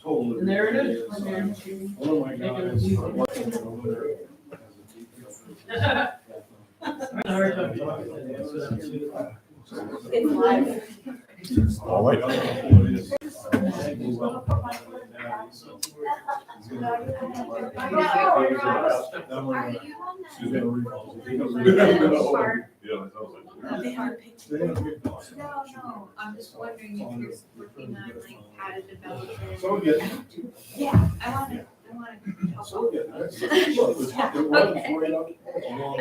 And there it is. Oh my God. It's live. All right. No, I'm just wondering if you're working on like how to develop it. So good. Yeah, I wanna.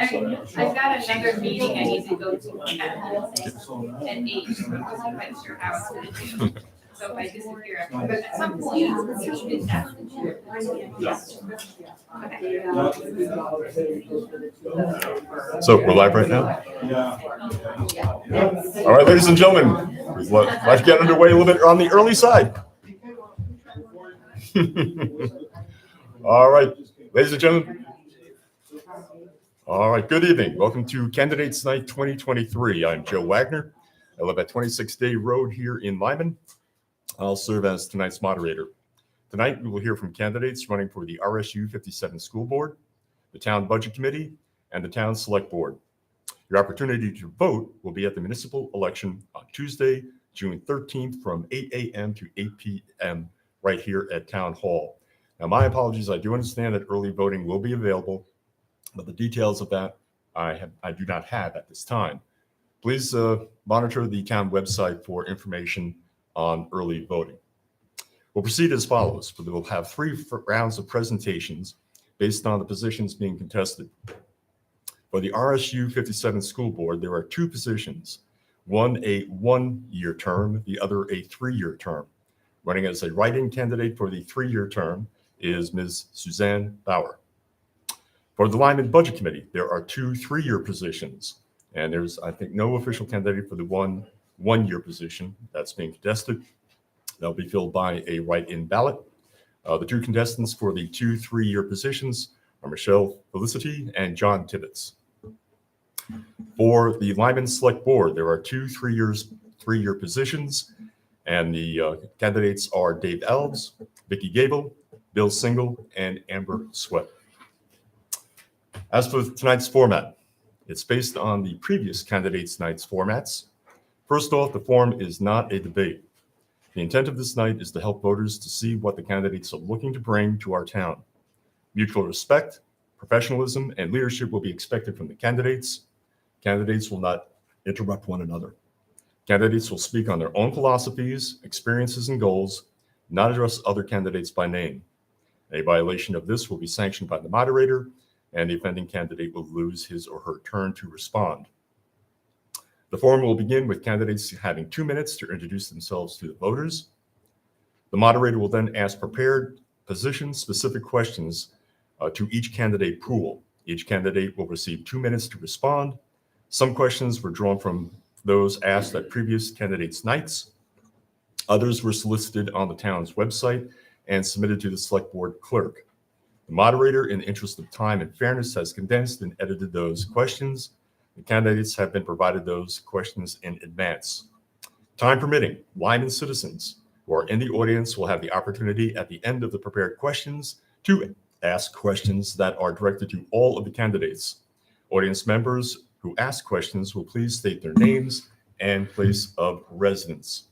Okay. I've got another meeting I need to go to at 8, so I wasn't quite sure how I was gonna do. So if I disappear, but at some point, you should get that. Okay. So we're live right now. Yeah. All right, ladies and gentlemen, let's get underway a little bit on the early side. All right, ladies and gentlemen. All right, good evening. Welcome to Candidates Night 2023. I'm Joe Wagner. I live at 26 Day Road here in Lyman. I'll serve as tonight's moderator. Tonight, we will hear from candidates running for the RSU 57 School Board, the Town Budget Committee, and the Town Select Board. Your opportunity to vote will be at the municipal election on Tuesday, June 13th from 8 a.m. to 8 p.m. right here at Town Hall. Now, my apologies, I do understand that early voting will be available, but the details of that I do not have at this time. Please monitor the town website for information on early voting. We'll proceed as follows. We will have 3 rounds of presentations based on the positions being contested. For the RSU 57 School Board, there are 2 positions, one a 1-year term, the other a 3-year term. Running as a write-in candidate for the 3-year term is Ms. Suzanne Bauer. For the Lyman Budget Committee, there are 2 3-year positions, and there's, I think, no official candidate for the 1-year position that's being contested. That'll be filled by a write-in ballot. The 2 contestants for the 2 3-year positions are Michelle Felicity and John Tibbetts. For the Lyman Select Board, there are 2 3-year positions, and the candidates are Dave Elves, Vicki Gable, Bill Single, and Amber Sweat. As for tonight's format, it's based on the previous candidates' night's formats. First off, the forum is not a debate. The intent of this night is to help voters to see what the candidates are looking to bring to our town. Mutual respect, professionalism, and leadership will be expected from the candidates. Candidates will not interrupt one another. Candidates will speak on their own philosophies, experiences, and goals, not address other candidates by name. A violation of this will be sanctioned by the moderator, and the offending candidate will lose his or her turn to respond. The forum will begin with candidates having 2 minutes to introduce themselves to the voters. The moderator will then ask prepared position-specific questions to each candidate pool. Each candidate will receive 2 minutes to respond. Some questions were drawn from those asked at previous candidates' nights. Others were solicited on the town's website and submitted to the select board clerk. The moderator, in the interest of time and fairness, has condensed and edited those questions. The candidates have been provided those questions in advance. Time permitting, Lyman citizens who are in the audience will have the opportunity at the end of the prepared questions to ask questions that are directed to all of the candidates. Audience members who ask questions will please state their names and place of residence.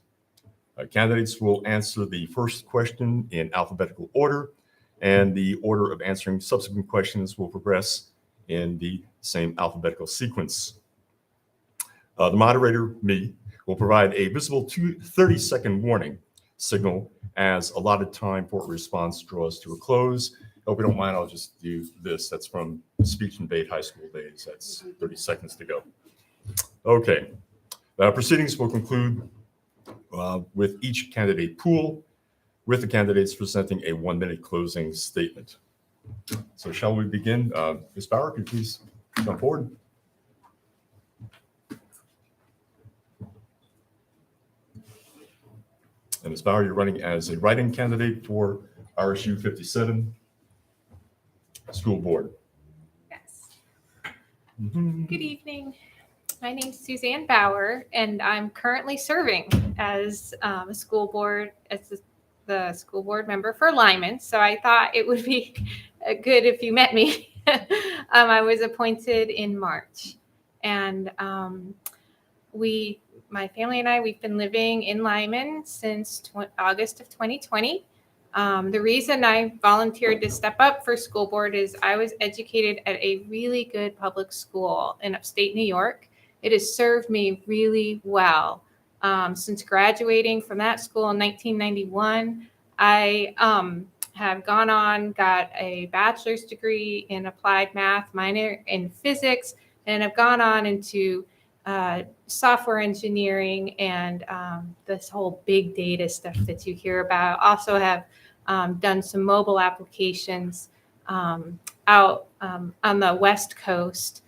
Candidates will answer the first question in alphabetical order, and the order of answering subsequent questions will progress in the same alphabetical sequence. The moderator, me, will provide a visible 30-second warning signal as allotted time for response draws to a close. Hope you don't mind, I'll just do this. That's from speech and debate high school days. That's 30 seconds to go. Okay, proceedings will conclude with each candidate pool, with the candidates presenting a 1-minute closing statement. So shall we begin? Ms. Bauer, could you please come forward? And Ms. Bauer, you're running as a write-in candidate for RSU 57 School Board. Yes. Good evening. My name's Suzanne Bauer, and I'm currently serving as a school board, as the school board member for Lyman. So I thought it would be good if you met me. I was appointed in March, and my family and I, we've been living in Lyman since August of 2020. The reason I volunteered to step up for school board is I was educated at a really good public school in upstate New York. It has served me really well. Since graduating from that school in 1991, I have gone on, got a bachelor's degree in applied math, minor in physics, and have gone on into software engineering and this whole big data stuff that you hear about. Also have done some mobile applications out on the West Coast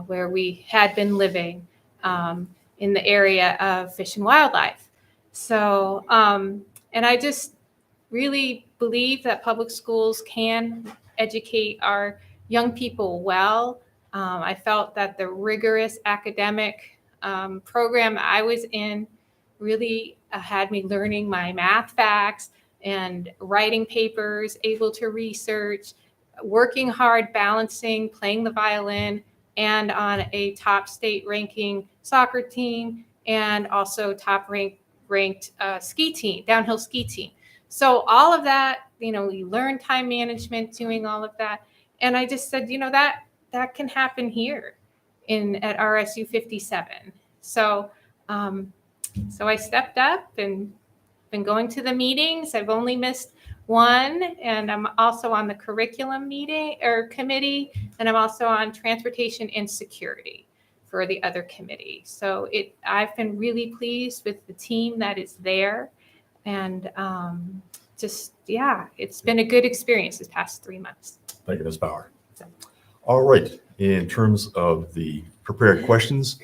where we had been living in the area of fish and wildlife. So, and I just really believe that public schools can educate our young people well. I felt that the rigorous academic program I was in really had me learning my math facts and writing papers, able to research, working hard, balancing, playing the violin, and on a top state ranking soccer team, and also top ranked ski team, downhill ski team. So all of that, you learn time management doing all of that. And I just said, that can happen here at RSU 57. So, so I stepped up and been going to the meetings. I've only missed one, and I'm also on the curriculum committee, and I'm also on transportation and security for the other committee. So I've been really pleased with the team that is there, and it's been a good experience this past 3 months. Thank you, Ms. Bauer. All right. In terms of the prepared questions,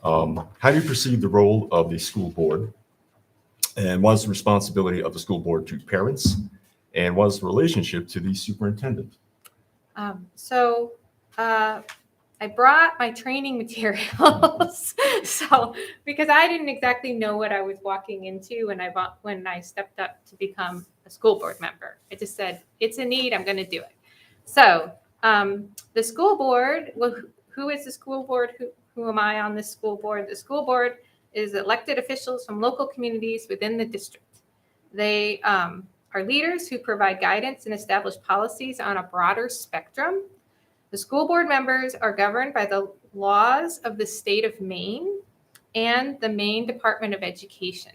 how do you perceive the role of the school board? And what is the responsibility of the school board to parents? And what is the relationship to the superintendent? I brought my training materials. So, because I didn't exactly know what I was walking into when I stepped up to become a school board member. I just said, it's a need, I'm going to do it. So, the school board, who is the school board? Who am I on this school board? The school board is elected officials from local communities within the district. They are leaders who provide guidance and establish policies on a broader spectrum. The school board members are governed by the laws of the state of Maine and the Maine Department of Education.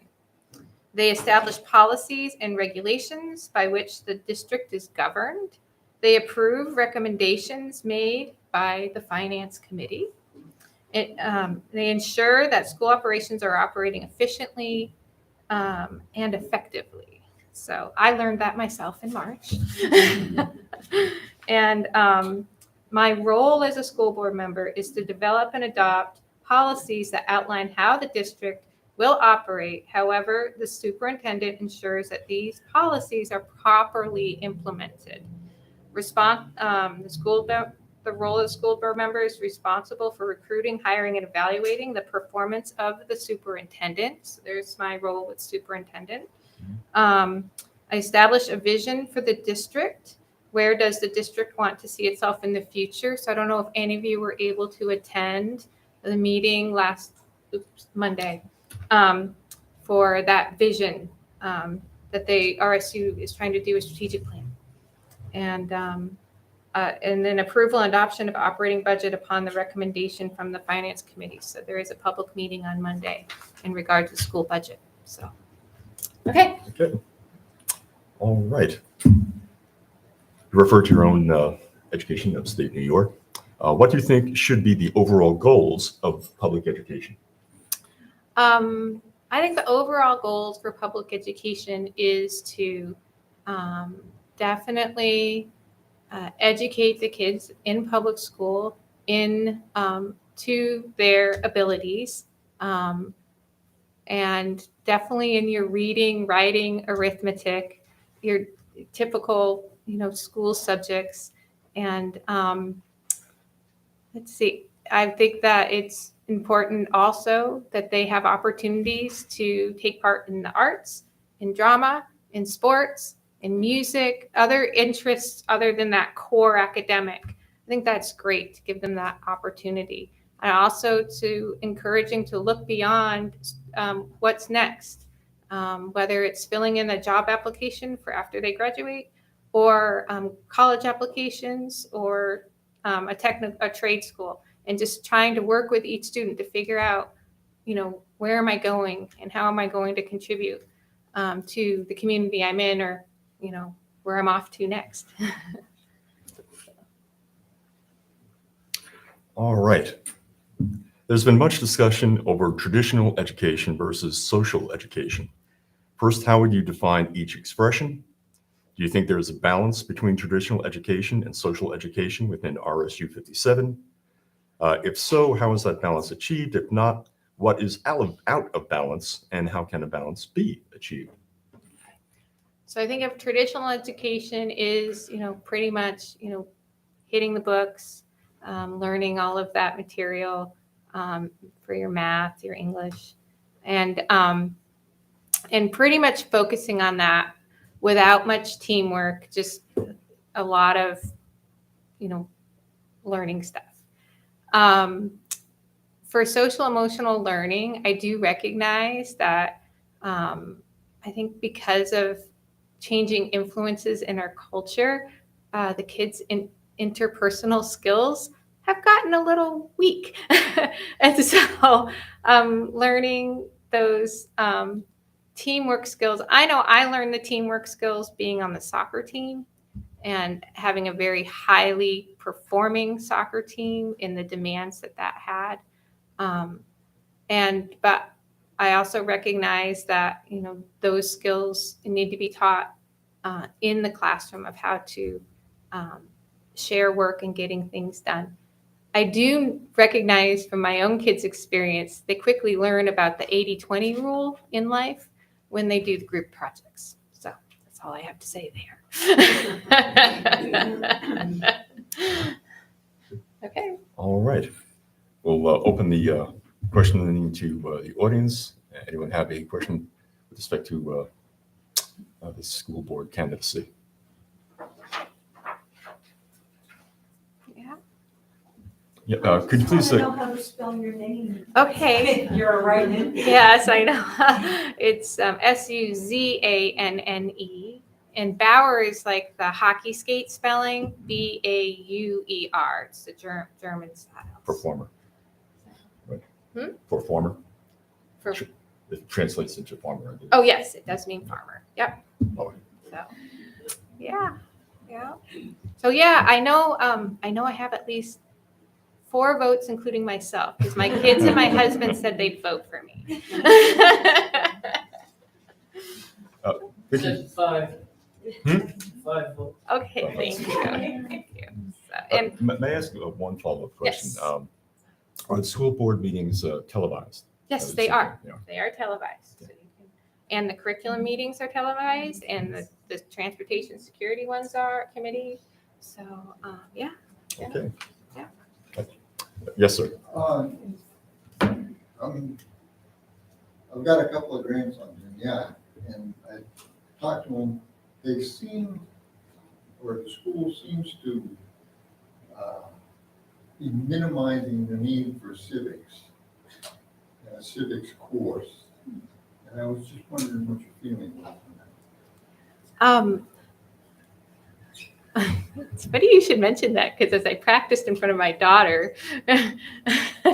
They establish policies and regulations by which the district is governed. They approve recommendations made by the Finance Committee. They ensure that school operations are operating efficiently and effectively. So I learned that myself in March. And my role as a school board member is to develop and adopt policies that outline how the district will operate. However, the superintendent ensures that these policies are properly implemented. The role of the school board member is responsible for recruiting, hiring, and evaluating the performance of the superintendent. So there's my role with superintendent. I establish a vision for the district. Where does the district want to see itself in the future? So I don't know if any of you were able to attend the meeting last Monday for that vision that the RSU is trying to do a strategic plan. And then approval and adoption of operating budget upon the recommendation from the Finance Committee. So there is a public meeting on Monday in regard to the school budget. So, okay. Okay. All right. You refer to your own education of upstate New York. What do you think should be the overall goals of public education? I think the overall goals for public education is to definitely educate the kids in public school to their abilities, and definitely in your reading, writing, arithmetic, your typical school subjects. And let's see, I think that it's important also that they have opportunities to take part in the arts, in drama, in sports, in music, other interests other than that core academic. I think that's great to give them that opportunity. And also to encouraging to look beyond what's next, whether it's filling in a job application for after they graduate, or college applications, or a trade school, and just trying to work with each student to figure out, where am I going and how am I going to contribute to the community I'm in, or, where I'm off to next. All right. There's been much discussion over traditional education versus social education. First, how would you define each expression? Do you think there is a balance between traditional education and social education within RSU 57? If so, how is that balance achieved? If not, what is out of balance, and how can a balance be achieved? So I think if traditional education is, pretty much, hitting the books, learning all of that material for your math, your English, and pretty much focusing on that without much teamwork, just a lot of, learning stuff. For social emotional learning, I do recognize that I think because of changing influences in our culture, the kids' interpersonal skills have gotten a little weak. And so learning those teamwork skills, I know I learned the teamwork skills being on the soccer team and having a very highly performing soccer team in the demands that had. But I also recognize that, those skills need to be taught in the classroom of how to share work and getting things done. I do recognize from my own kids' experience, they quickly learn about the 80-20 rule in life when they do the group projects. So that's all I have to say there. Okay. All right. We'll open the questioning to the audience. Anyone have a question with respect to the school board candidacy? Yeah. Yeah. Could you please I know how to spell your name. Okay. You're right in. Yes, I know. It's Suzanne, and Bauer is like the hockey skate spelling, Bauer. It's the German style. Performer. Right. Hmm? Performer. For- It translates into farmer. I believe. Oh yes, it does mean farmer. Yep. Oh, So, yeah. So yeah, I know. I have at least 4 votes, including myself, because my kids and my husband said they'd vote for me. Vicky? Five. Hmm? 5 votes. Okay, thank you. Thank you. So, and May I ask one follow-up question? Yes. Are the school board meetings televised? yes, they are. Yeah. They are televised. So and the curriculum meetings are televised, and the transportation security ones are committee. So, yeah. Okay. Yeah. Yes, sir. I've got a couple of grandsons, and I talked to them. They seem, or the school seems to be minimizing the need for civics, civics course. And I was just wondering what your feeling was on that. It's funny you should mention that, because as I practiced in front of my daughter,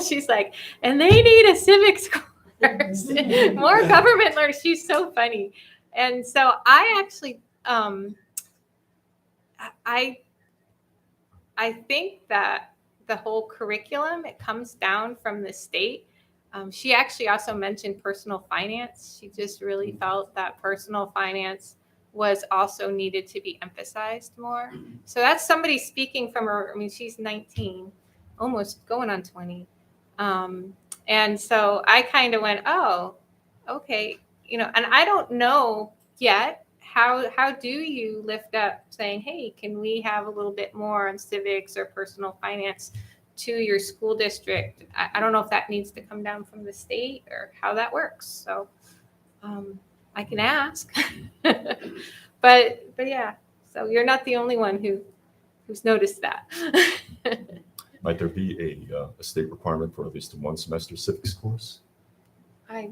she's like, and they need a civics course, more government learners. She's so funny. And so I actually, I think that the whole curriculum, it comes down from the state. She actually also mentioned personal finance. She just really felt that personal finance was also needed to be emphasized more. So that's somebody speaking from her. I mean, she's 19, almost going on 20. And so I kind of went, oh, okay. And I don't know yet, how do you lift up saying, hey, can we have a little bit more on civics or personal finance to your school district? I don't know if that needs to come down from the state or how that works. So I can ask. But yeah, so you're not the only one who's noticed that. Might there be a state requirement for at least a one semester civics course? There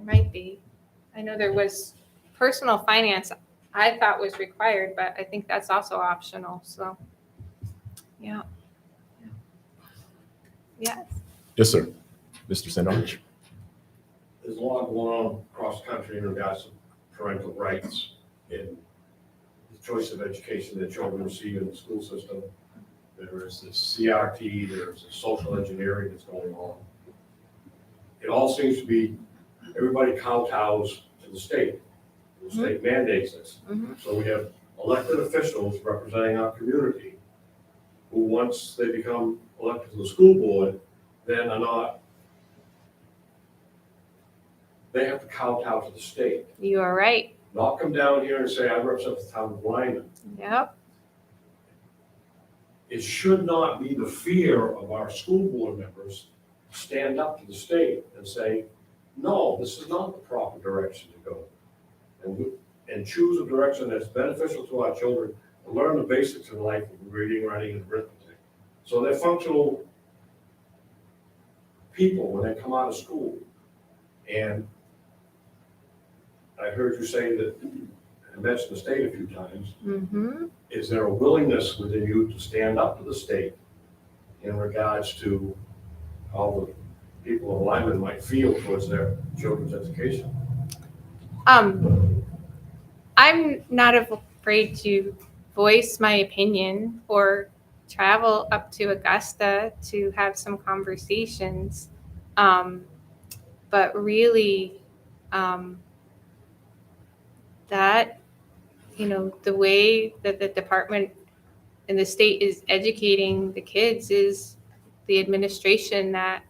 might be. I know there was personal finance I thought was required, but I think that's also optional, so, yeah. Yes. Yes, sir. Mr. St. Arch? There's a lot going on across the country in regards to parental rights and the choice of education that children receive in the school system. There is this CRT, there's this social engineering that's going on. It all seems to be, everybody kowtows to the state. The state mandates this. Mhm. So we have elected officials representing our community who, once they become elected to the school board, then are not, they have to kowtow to the state. You are right. Not come down here and say, I represent the town of Lyman. Yep. It should not be the fear of our school board members to stand up to the state and say, no, this is not the proper direction to go. And choose a direction that's beneficial to our children and learn the basics in life of reading, writing, and arithmetic. So they're functional people when they come out of school. And I heard you say that, I mentioned the state a few times. Mm-hmm. Is there a willingness within you to stand up to the state in regards to how the people of Lyman might feel towards their children's education? I'm not afraid to voice my opinion or travel up to Augusta to have some conversations. But really, that, the way that the department and the state is educating the kids is the administration that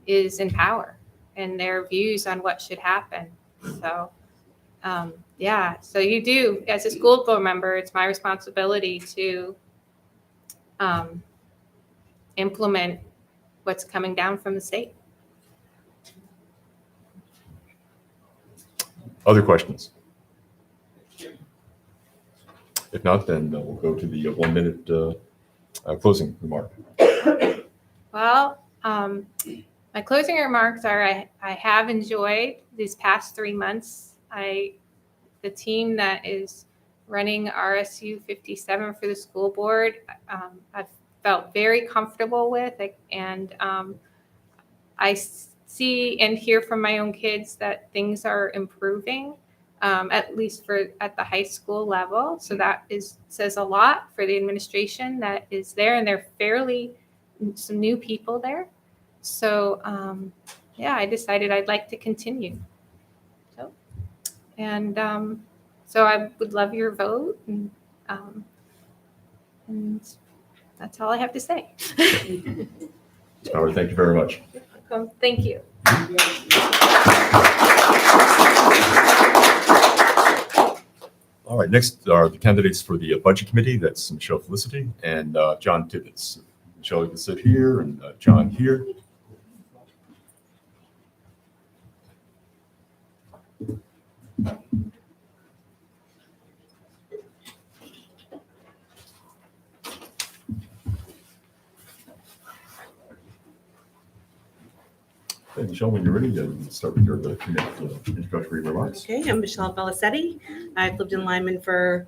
is in power and their views on what should happen. So, yeah, so you do, as a school board member, it's my responsibility to implement what's coming down from the state. Other questions? If not, then we'll go to the 1 minute closing remark. Well, my closing remarks are I have enjoyed these past 3 months. The team that is running RSU 57 for the school board, I've felt very comfortable with, and I see and hear from my own kids that things are improving, at least at the high school level. So that says a lot for the administration that is there, and they're fairly some new people there. So yeah, I decided I'd like to continue. So I would love your vote, and that's all I have to say. Ms. Power, thank you very much. Thank you. All right, next are the candidates for the Budget Committee. That's Michelle Felicity and John Tibbetts. Michelle, you can sit here, and John here. Okay, Michelle, when you're ready, you can start with your introductory remarks. Okay, I'm Michelle Felicetti. I've lived in Lyman for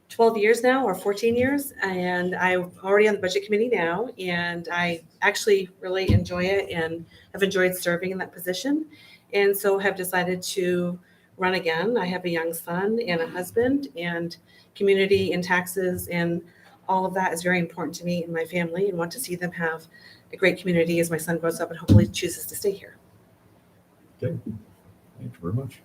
12 years now, or 14 years, and I'm already on the budget committee now, and I actually really enjoy it and have enjoyed serving in that position, and so have decided to run again. I have a young son and a husband, and community and taxes and all of that is very important to me and my family, and want to see them have a great community as my son grows up and hopefully chooses to stay here. Okay, thank you very much.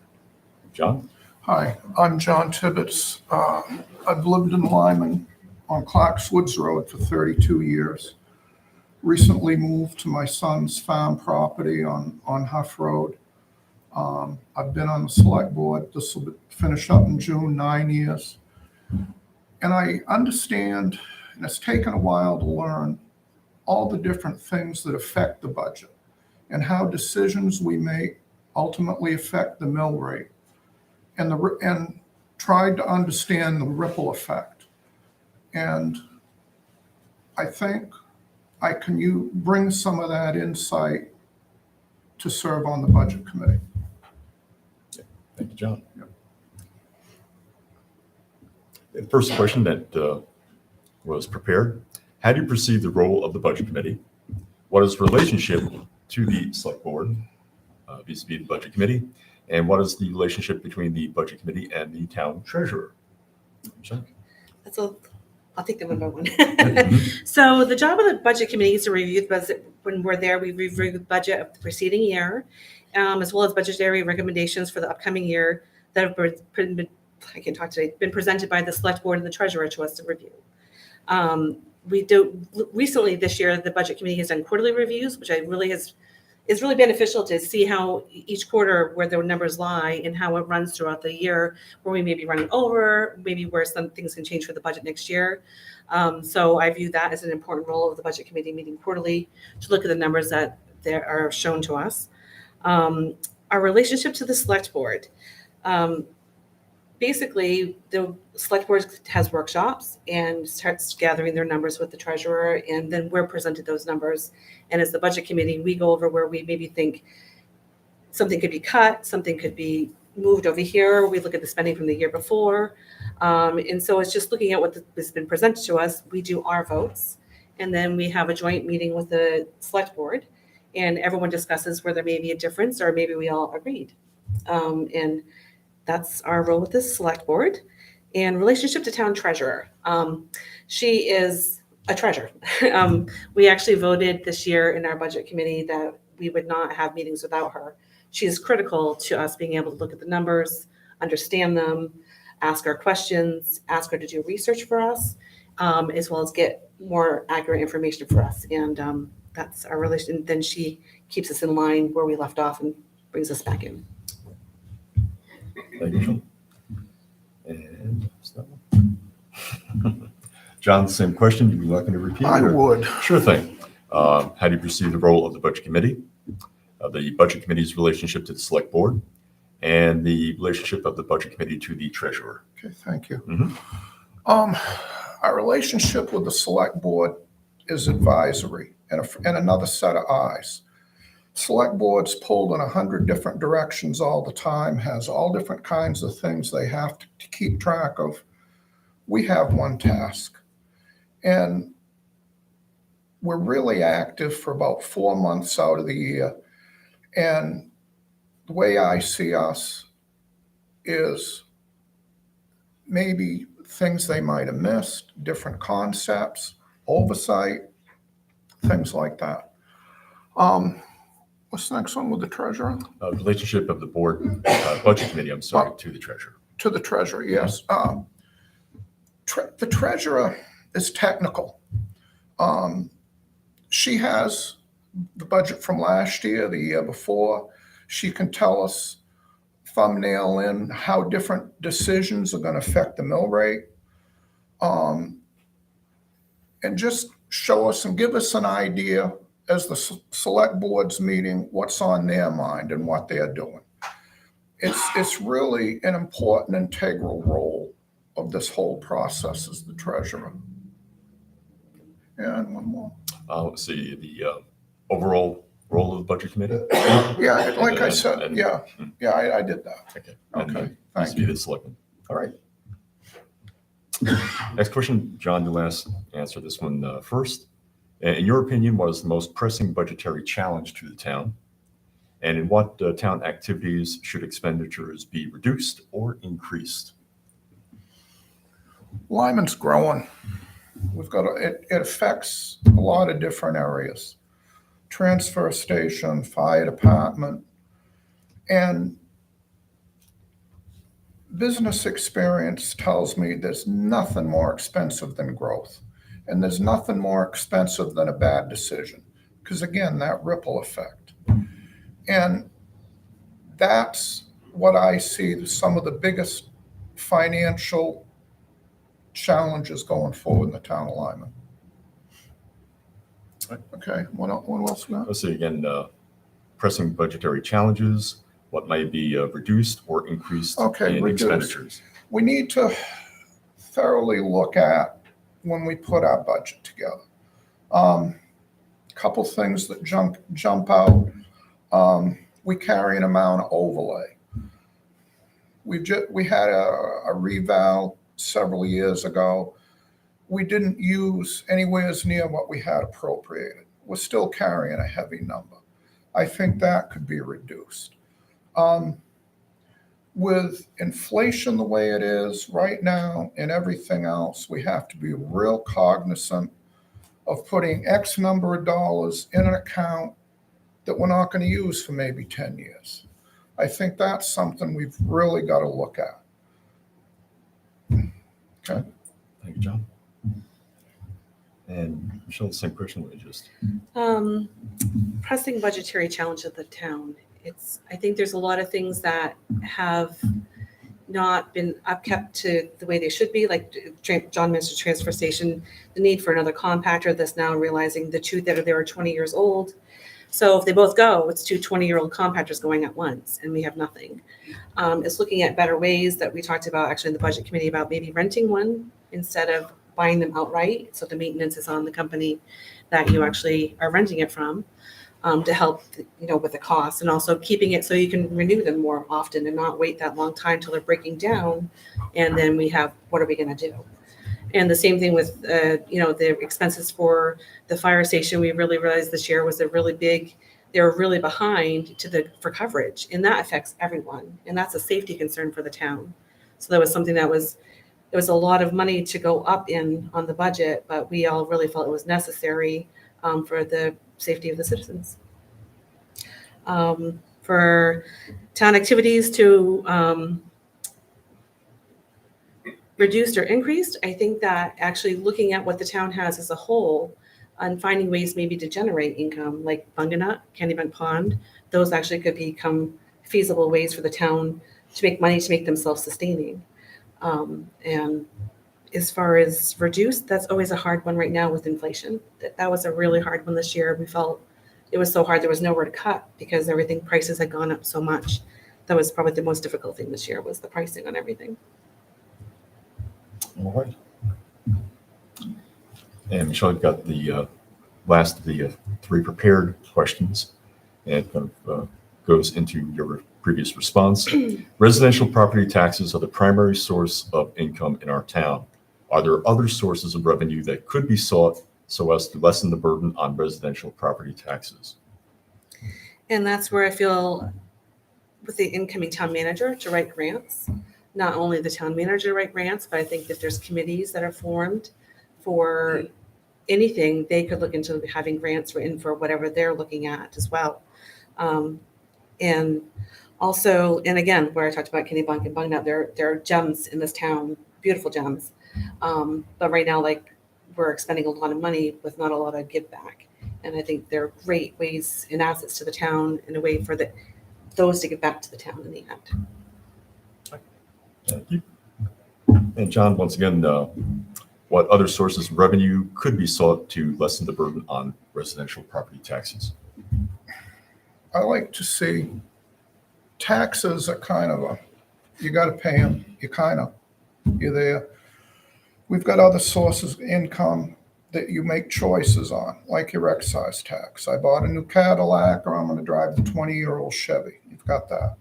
John? Hi, I'm John Tibbetts. I've lived in Lyman on Clark's Woods Road for 32 years. Recently moved to my son's farm property on Huff Road. I've been on the select board. This will finish up in June, 9 years. And I understand, and it's taken a while to learn, all the different things that affect the budget and how decisions we make ultimately affect the mill rate. and tried to understand the ripple effect. And I think can you bring some of that insight to serve on the budget committee? Thank you, John. The first question that was prepared: how do you perceive the role of the budget committee? What is the relationship to the select board vis-a-vis the budget committee? And what is the relationship between the budget committee and the town treasurer? John? I'll take them one by one. So the job of the budget committee is to review the budget. When we're there, we review the budget of the preceding year, as well as budgetary recommendations for the upcoming year that have been presented by the select board and the treasurer to us to review. Recently this year, the budget committee has done quarterly reviews, which is really beneficial to see how each quarter where the numbers lie and how it runs throughout the year, where we may be running over, maybe where some things can change for the budget next year. So I view that as an important role of the budget committee meeting quarterly to look at the numbers that there are shown to us. Our relationship to the select board. Basically, the select board has workshops and starts gathering their numbers with the treasurer, and then we're presented those numbers. And as the budget committee, we go over where we maybe think something could be cut, something could be moved over here. We look at the spending from the year before. And so it's just looking at what has been presented to us. We do our votes, and then we have a joint meeting with the select board, and everyone discusses where there may be a difference or maybe we all agreed. And that's our role with the select board. And relationship to town treasurer. She is a treasure. We actually voted this year in our budget committee that we would not have meetings without her. She is critical to us being able to look at the numbers, understand them, ask her questions, ask her to do research for us, as well as get more accurate information for us. And that's our relation. Then she keeps us in line where we left off and brings us back in. Thank you, John. And what's that one? John, same question. You'd be welcome to repeat? I would. Sure thing. How do you perceive the role of the budget committee, the budget committee's relationship to the select board, and the relationship of the budget committee to the treasurer? Okay, thank you. Mhm. Our relationship with the select board is advisory and another set of eyes. Select board's pulled in 100 different directions all the time, has all different kinds of things they have to keep track of. We have one task. And we're really active for about 4 months out of the year. And the way I see us is maybe things they might have missed, different concepts, oversight, things like that. What's the next one with the treasurer? Relationship of the board, budget committee, I'm sorry, to the treasurer. To the treasurer, yes. The treasurer is technical. She has the budget from last year, the year before. She can tell us, thumbnail in how different decisions are going to affect the mill rate. And just show us and give us an idea as the select board's meeting, what's on their mind and what they're doing. It's really an important integral role of this whole process as the treasurer. And one more. Let's see, the overall role of the budget committee? Yeah, like I said, I did that. Okay. Okay, Thank you. The selectman. All right. Next question, John, you'll answer this one first. In your opinion, what is the most pressing budgetary challenge to the town? And in what town activities should expenditures be reduced or increased? Lyman's growing. It affects a lot of different areas. Transfer station, fire department, and business experience tells me there's nothing more expensive than growth. And there's nothing more expensive than a bad decision. Because again, that ripple effect. And that's what I see some of the biggest financial challenges going forward in the town of Lyman. Okay, what else we got? Let's see, again, pressing budgetary challenges. what might be reduced or increased Okay, in reduced. expenditures. We need to thoroughly look at when we put our budget together. Couple things that jump out. We carry an amount of overlay. We had a reval several years ago. We didn't use anywhere near what we had appropriated. We're still carrying a heavy number. I think that could be reduced. With inflation the way it is right now and everything else, we have to be real cognizant of putting X number of dollars in an account that we're not going to use for maybe 10 years. I think that's something we've really got to look at. Okay. Thank you, John. And Michelle, the same question we just. Pressing budgetary challenge of the town. I think there's a lot of things that have not been upkept to the way they should be, like John mentioned transfer station, the need for another compactor that's now realizing the two that are there are 20 years old. So if they both go, it's two 20-year-old compactors going at once and we have nothing. It's looking at better ways that we talked about actually in the budget committee about maybe renting one instead of buying them outright. So the maintenance is on the company that you actually are renting it from. To help, with the cost, and also keeping it so you can renew them more often and not wait that long time till they're breaking down. And then we have, what are we going to do? And the same thing with, the expenses for the fire station. We really realized this year was they were really behind for coverage, and that affects everyone. And that's a safety concern for the town. So that was something there was a lot of money to go up on the budget, but we all really felt it was necessary for the safety of the citizens. For town activities to reduced or increased, I think that actually looking at what the town has as a whole and finding ways maybe to generate income, like Bunganut, Kennybent Pond, those actually could become feasible ways for the town to make money to make them self-sustaining. And as far as reduced, that's always a hard one right now with inflation. That was a really hard one this year. We felt it was so hard, there was nowhere to cut because prices had gone up so much. That was probably the most difficult thing this year was the pricing on everything. All right. And Michelle, you've got the last of the three prepared questions. And it kind of goes into your previous response. Residential property taxes are the primary source of income in our town. Are there other sources of revenue that could be sought so as to lessen the burden on residential property taxes? And that's where I feel with the incoming town manager to write grants, not only the town manager to write grants, but I think if there's committees that are formed for anything, they could look into having grants written for whatever they're looking at as well. And also, and again, where I talked about Kennybunk and Bunganut, there are gems in this town, beautiful gems. But right now, we're expending a lot of money with not a lot of give back. And I think there are great ways and assets to the town in a way for those to give back to the town in the end. Thank you. And John, once again, what other sources of revenue could be sought to lessen the burden on residential property taxes? I like to see taxes are kind of you got to pay them. You're there. We've got other sources of income that you make choices on, like your excise tax. I bought a new Cadillac or I'm going to drive the 20-year-old Chevy. You've got that.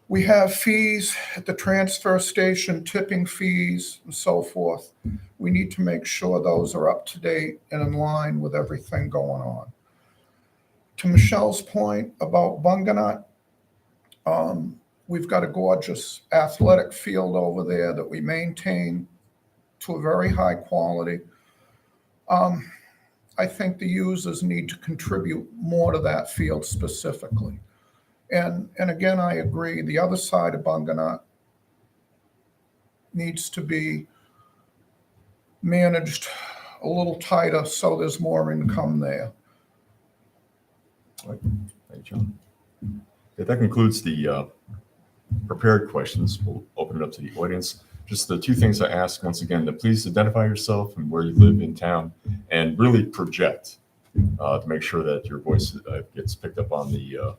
We have fees at the transfer station, tipping fees and so forth. We need to make sure those are up to date and in line with everything going on. To Michelle's point about Bunganut, we've got a gorgeous athletic field over there that we maintain to a very high quality. I think the users need to contribute more to that field specifically. And again, I agree, the other side of Bunganut needs to be managed a little tighter so there's more income there. Thank you, John. Okay, that concludes the prepared questions. We'll open it up to the audience. Just the two things I ask once again, to please identify yourself and where you live in town and really project to make sure that your voice gets picked up on the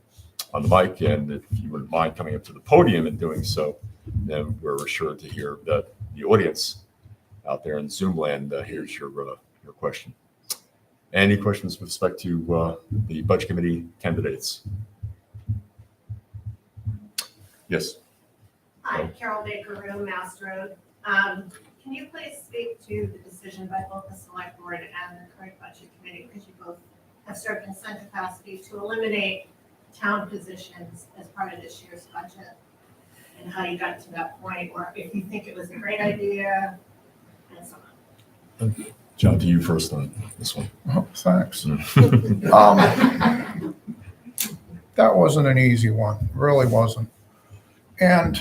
on the mic, and if you wouldn't mind coming up to the podium and doing so, then we're sure to hear that the audience out there in Zoom land hears your question. Any questions with respect to the Budget Committee candidates? Yes. Hi, Carol Baker, Room, Mass Road. Can you please speak to the decision by both the Select Board and the current Budget Committee, because you both have served in some capacity, to eliminate town positions as part of this year's budget, and how you got to that point, or if you think it was a great idea, and so on. John, to you first on this one. Oh, thanks. That wasn't an easy one, really wasn't. And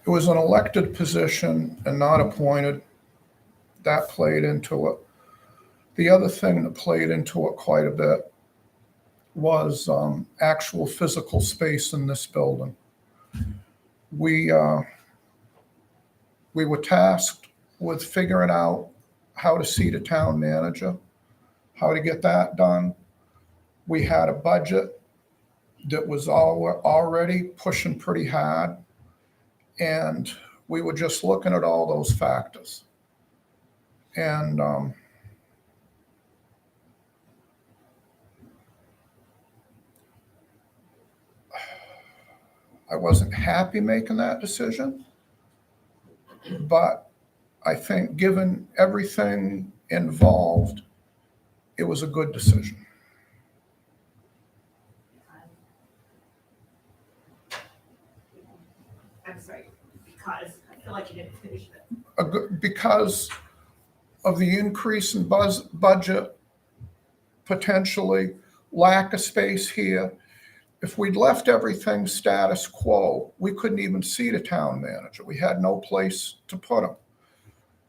it was an elected position and not appointed. That played into it. The other thing that played into it quite a bit was actual physical space in this building. We were tasked with figuring out how to seat a town manager, how to get that done. We had a budget that was already pushing pretty hard, and we were just looking at all those factors. And I wasn't happy making that decision, but I think given everything involved, it was a good decision. I'm sorry, because I feel like you didn't finish it. Because of the increase in budget, potentially lack of space here. If we'd left everything status quo, we couldn't even seat a town manager. We had no place to put him.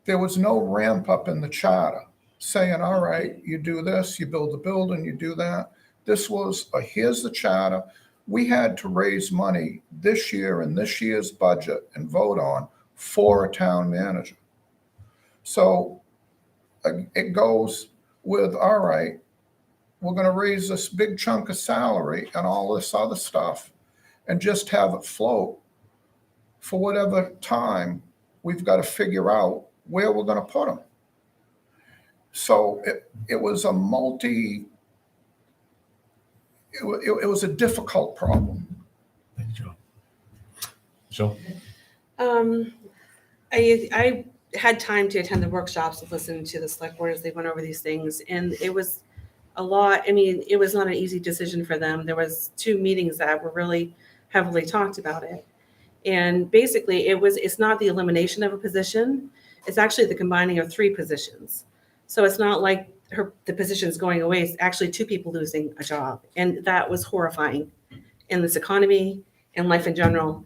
There was no ramp up in the charter saying, all right, you do this, you build the building, you do that. This was here's the charter. We had to raise money this year in this year's budget and vote on for a town manager. So it goes with, all right, we're going to raise this big chunk of salary and all this other stuff and just have it float for whatever time. We've got to figure out where we're going to put them. So it was a it was a difficult problem. Thank you, John. Michelle? I had time to attend the workshops and listen to the select board as they went over these things, and it was a lot. I mean, it was not an easy decision for them. There was 2 meetings that were really heavily talked about it. And basically it's not the elimination of a position. It's actually the combining of 3 positions. So it's not like the position's going away. It's actually 2 people losing a job. And that was horrifying in this economy and life in general.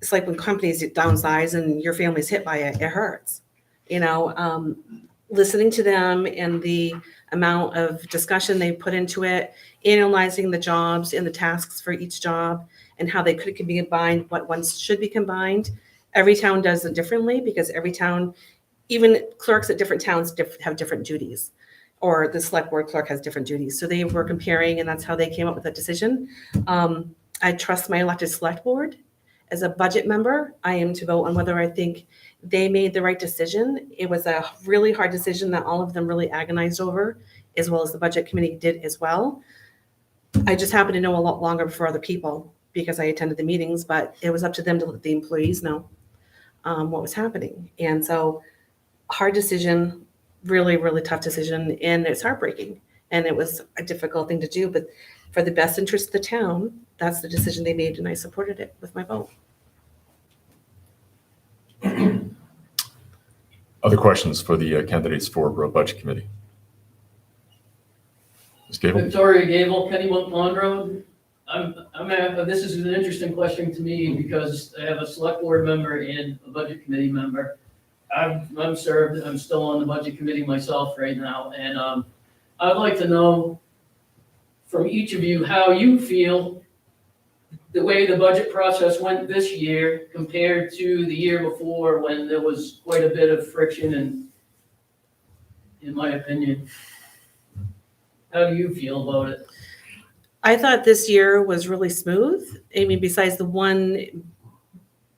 It's like when companies downsize and your family's hit by it, it hurts. Listening to them and the amount of discussion they put into it, analyzing the jobs and the tasks for each job and how they could be combined, what ones should be combined. Every town does it differently because every town, even clerks at different towns have different duties, or the select board clerk has different duties. So they were comparing, and that's how they came up with that decision. I trust my elected select board. As a budget member, I am to vote on whether I think they made the right decision. It was a really hard decision that all of them really agonized over, as well as the budget committee did as well. I just happen to know a lot longer before other people because I attended the meetings, but it was up to them to let the employees know what was happening. And so hard decision, really, really tough decision, and it's heartbreaking. And it was a difficult thing to do, but for the best interest of the town, that's the decision they made, and I supported it with my vote. Other questions for the candidates for Budget Committee? Ms. Gable? Victoria Gable, Kennybunk Pond Road. This is an interesting question to me because I have a select board member and a budget committee member. I'm still on the budget committee myself right now, and I'd like to know from each of you how you feel the way the budget process went this year compared to the year before when there was quite a bit of friction and, in my opinion. How do you feel about it? I thought this year was really smooth. I mean, besides the one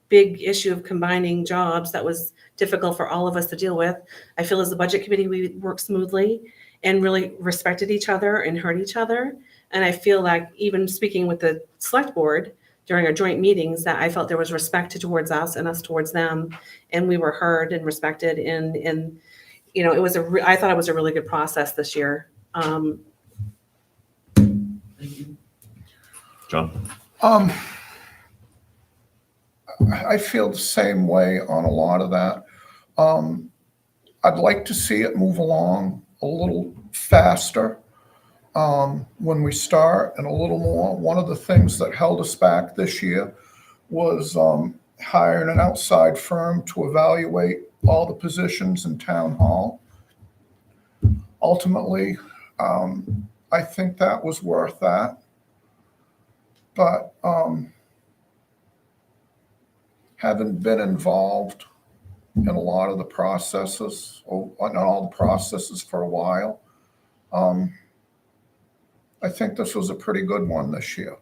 big issue of combining jobs that was difficult for all of us to deal with, I feel as the budget committee, we worked smoothly and really respected each other and heard each other. And I feel like even speaking with the select board during our joint meetings, that I felt there was respect towards us and us towards them. And we were heard and respected. And you know, I thought it was a really good process this year. Thank you. John? I feel the same way on a lot of that. I'd like to see it move along a little faster when we start and a little more. One of the things that held us back this year was hiring an outside firm to evaluate all the positions in town hall. Ultimately, I think that was worth that. But having been involved in a lot of the processes, or not all the processes for a while, I think this was a pretty good one this year.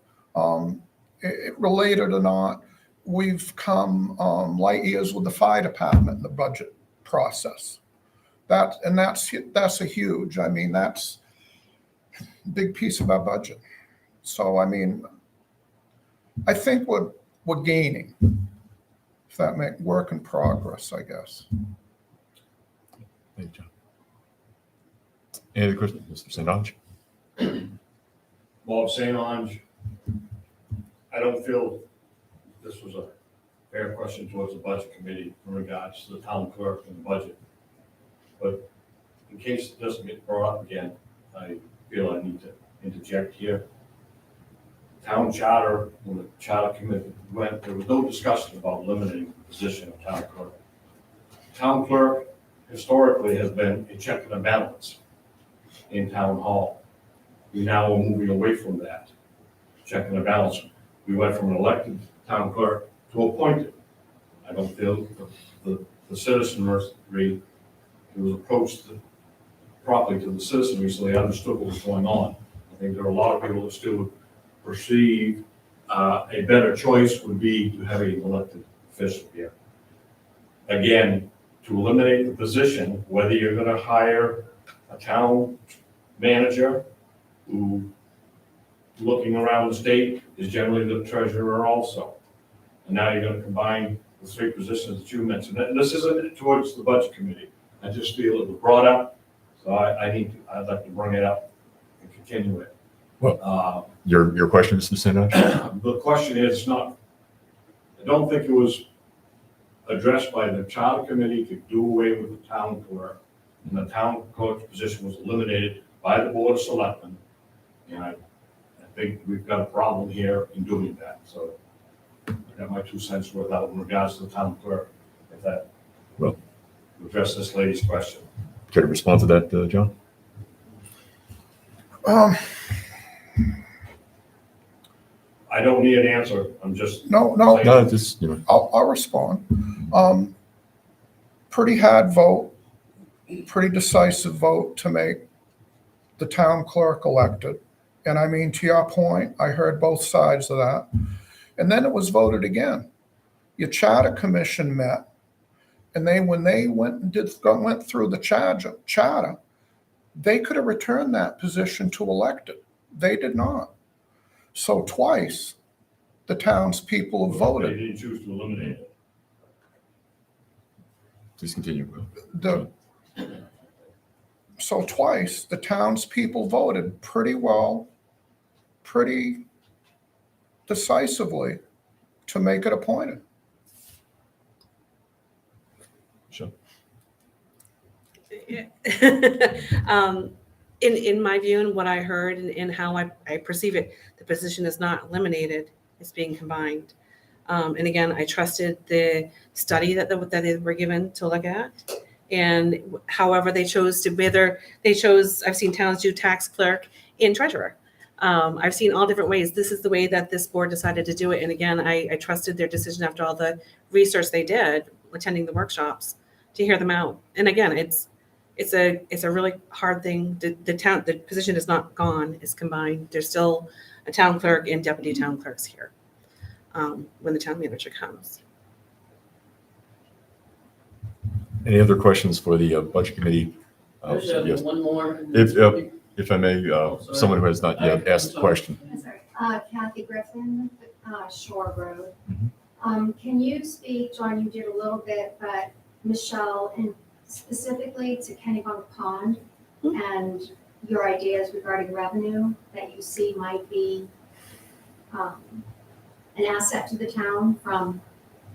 Related or not, we've come light years with the fire department in the budget process. That's a huge, I mean, that's a big piece of our budget. So, I mean, I think we're gaining. If that make work in progress, I guess. Thank you, John. Any other questions, Mr. St. Ange? Bob St. Ange, I don't feel this was a fair question towards the budget committee in regards to the town clerk and the budget. But in case it doesn't get brought up again, I feel I need to interject here. Town charter, when the charter committee went, there was no discussion about eliminating the position of town clerk. Town clerk historically has been a check and a balance in town hall. We now are moving away from that, check and a balance. We went from an elected town clerk to appointed. I don't feel the citizenry, it was approached properly to the citizenry so they understood what was going on. I think there are a lot of people that still perceive a better choice would be to have an elected official here. Again, to eliminate the position, whether you're going to hire a town manager who, looking around the state, is generally the treasurer also. And now you're going to combine the three positions that you mentioned. And this isn't towards the budget committee. I just feel it was brought up, so I'd like to bring it up and continue it. Well, your question, Mr. St. Ange? The question is not, I don't think it was addressed by the charter committee to do away with the town clerk. And the town clerk's position was eliminated by the board of selectmen. And I think we've got a problem here in doing that. So I got my 2 cents worth out in regards to the town clerk, if that Well, address this lady's question. care to respond to that, John? I don't need an answer. I'm just. No, No, just, I'll respond. Pretty hard vote, pretty decisive vote to make the town clerk elected. And I mean, to your point, I heard both sides of that. And then it was voted again. Your charter commission met, and when they went through the charter, they could have returned that position to elected. They did not. So twice, the townspeople have They voted. didn't choose to eliminate it. Please continue. So twice, the townspeople voted pretty decisively to make it appointed. Sure. In my view and what I heard and how I perceive it, the position is not eliminated, it's being combined. And again, I trusted the study that they were given to look at. And however they chose I've seen towns do tax clerk and treasurer. I've seen all different ways. This is the way that this board decided to do it. And again, I trusted their decision after all the research they did, attending the workshops, to hear them out. And again, it's a really hard thing. The position is not gone, it's combined. There's still a town clerk and deputy town clerks here when the town manager comes. Any other questions for the Budget Committee? I just have Yes. one more. If I may, someone who has not yet asked a question. I'm sorry. Kathy Griffin, Shore Road. Mhm. Can you speak, John, you did a little bit, but Michelle, and specifically to Kennebunk Pond and your ideas regarding revenue that you see might be an asset to the town from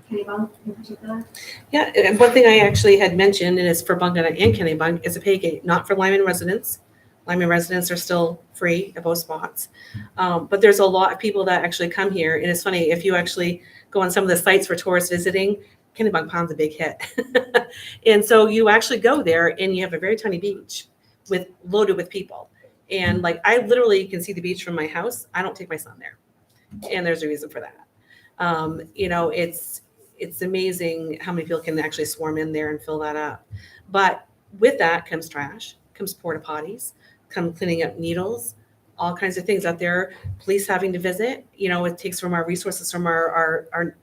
Kennebunk in particular? Yeah, and one thing I actually had mentioned, and it's for Bunganut and Kennebunk, is a pay gate, not for Lyman residents. Lyman residents are still free at both spots. But there's a lot of people that actually come here, and it's funny, if you actually go on some of the sites for tourists visiting, Kennebunk Pond's a big hit. And so you actually go there and you have a very tiny beach loaded with people. And like, I literally can see the beach from my house. I don't take my son there. And there's a reason for that. It's amazing how many people can actually swarm in there and fill that up. But with that comes trash, comes porta potties, come cleaning up needles, all kinds of things out there. Police having to visit, it takes from our resources from our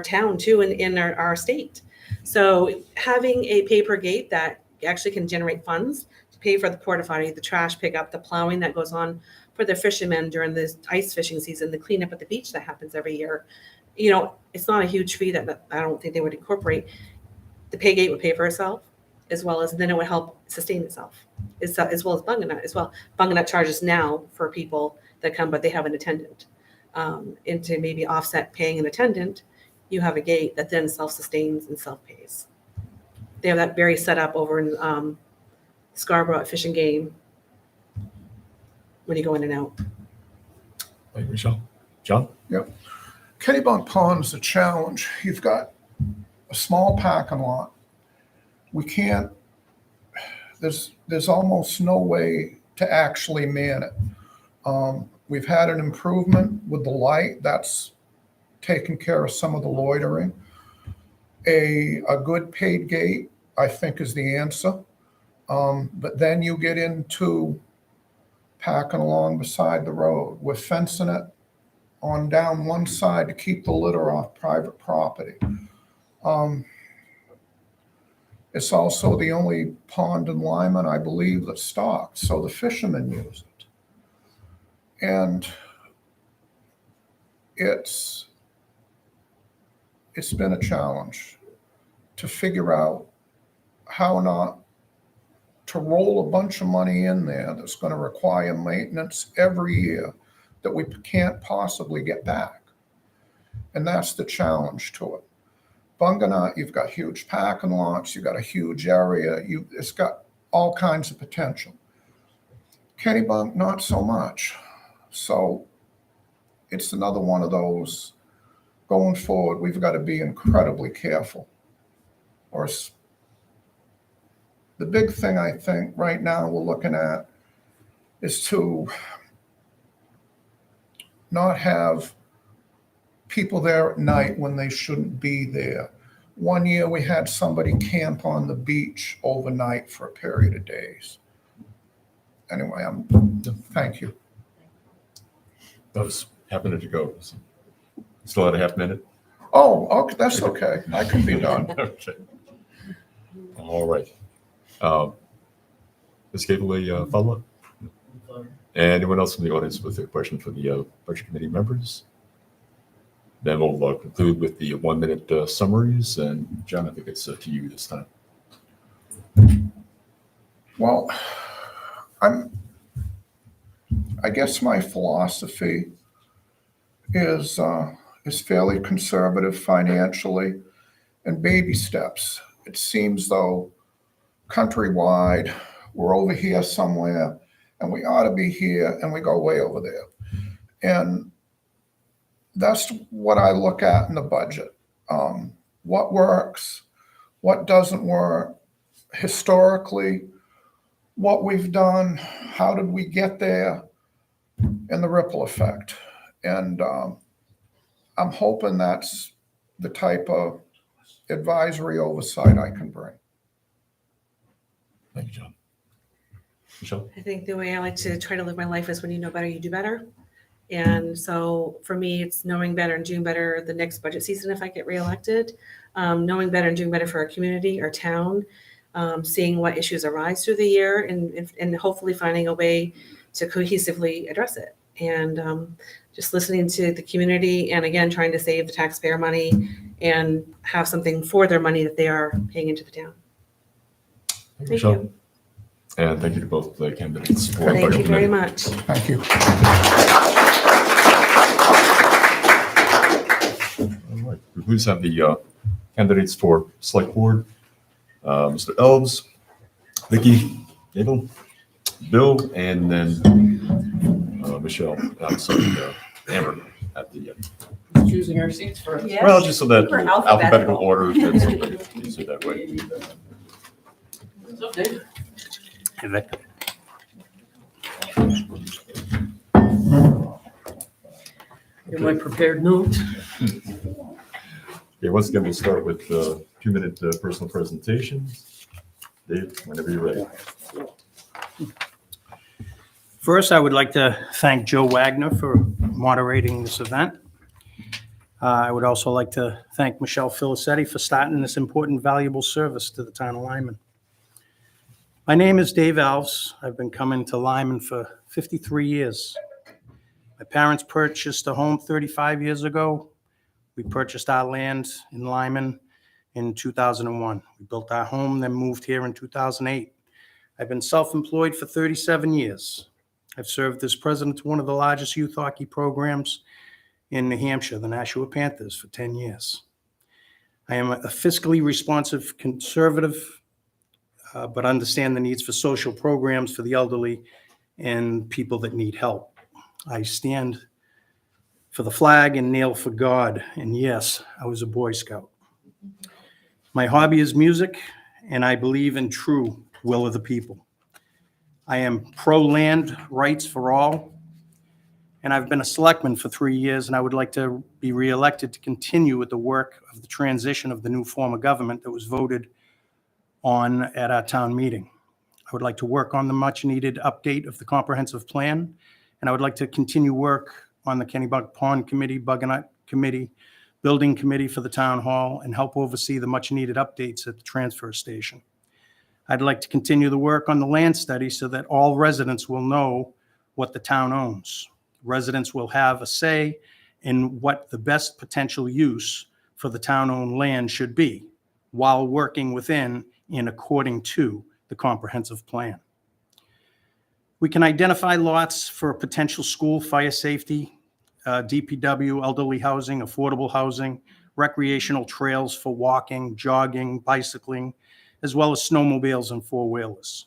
town too, and in our state. So having a paper gate that actually can generate funds to pay for the porta potty, the trash pickup, the plowing that goes on for the fishermen during the ice fishing season, the cleanup at the beach that happens every year. It's not a huge fee that I don't think they would incorporate. The pay gate would pay for itself, as well as then it would help sustain itself, as well as Bunganut as well. Bunganut charges now for people that come, but they have an attendant. And to maybe offset paying an attendant, you have a gate that then self-sustains and self-pays. They have that very set up over in Scarborough at Fish and Game when you go in and out. Thank you, Michelle. John? Kennebunk Pond's a challenge. You've got a small parking lot. We can't, there's almost no way to actually man it. We've had an improvement with the light. That's taken care of some of the loitering. A good paid gate, I think, is the answer. But then you get into parking along beside the road. We're fencing it on down one side to keep the litter off private property. It's also the only pond in Lyman, I believe, that's stocked, so the fishermen use it. And it's been a challenge to figure out how not to roll a bunch of money in there that's going to require maintenance every year that we can't possibly get back. And that's the challenge to it. Bunganut, you've got huge parking lots, you've got a huge area, it's got all kinds of potential. Kennebunk, not so much. So it's another one of those, going forward, we've got to be incredibly careful. Or the big thing I think right now we're looking at is to not have people there at night when they shouldn't be there. One year we had somebody camp on the beach overnight for a period of days. Anyway, thank you. That was half minute to go. Still had a half minute? Oh, okay, that's okay. I can be done. Okay. All right. Ms. Gable, a follow-up? Anyone else from the audience with a question for the Budget Committee members? Then we'll conclude with the 1-minute summaries. And John, I think it's to you this time. Well, I guess my philosophy is fairly conservative financially and baby steps. It seems though countrywide, we're over here somewhere and we ought to be here and we go way over there. And that's what I look at in the budget. What works, what doesn't work, historically, what we've done, how did we get there, and the ripple effect. And I'm hoping that's the type of advisory oversight I can bring. Thank you, John. Michelle? I think the way I like to try to live my life is when you know better, you do better. And so for me, it's knowing better and doing better the next budget season if I get reelected, knowing better and doing better for our community, our town, seeing what issues arise through the year and hopefully finding a way to cohesively address it. And just listening to the community and again, trying to save the taxpayer money and have something for their money that they are paying into the town. Thank Michelle? you. And thank you to both the candidates for Thank Budget you very Committee. much. Thank you. All right, we please have the candidates for Select Board. Mr. Elves, Vicky, Abel, Bill, and then Michelle, I'm sorry, Amber at the end. Choosing our seats first. Well, just so that We're alphabetical alphabetical. order, that's something easier that way. What's up, Dave? Get my prepared notes. Okay, once again, we'll start with 2-minute personal presentations. Dave, whenever you're ready. First, I would like to thank Joe Wagner for moderating this event. I would also like to thank Michelle Filicetti for starting this important, valuable service to the town of Lyman. My name is Dave Alves. I've been coming to Lyman for 53 years. My parents purchased a home 35 years ago. We purchased our land in Lyman in 2001. We built our home, then moved here in 2008. I've been self-employed for 37 years. I've served as president of one of the largest youth hockey programs in New Hampshire, the Nashua Panthers, for 10 years. I am a fiscally responsive conservative, but understand the needs for social programs for the elderly and people that need help. I stand for the flag and kneel for God. And yes, I was a Boy Scout. My hobby is music, and I believe in true will of the people. I am pro-land rights for all, and I've been a selectman for 3 years, and I would like to be reelected to continue with the work of the transition of the new form of government that was voted on at our town meeting. I would like to work on the much-needed update of the comprehensive plan, and I would like to continue work on the Kennebunk Pond Committee, Buggenut Committee, Building Committee for the Town Hall, and help oversee the much-needed updates at the transfer station. I'd like to continue the work on the land study so that all residents will know what the town owns. Residents will have a say in what the best potential use for the town-owned land should be while working within and according to the comprehensive plan. We can identify lots for potential school, fire safety, DPW, elderly housing, affordable housing, recreational trails for walking, jogging, bicycling, as well as snowmobiles and four-wheelers.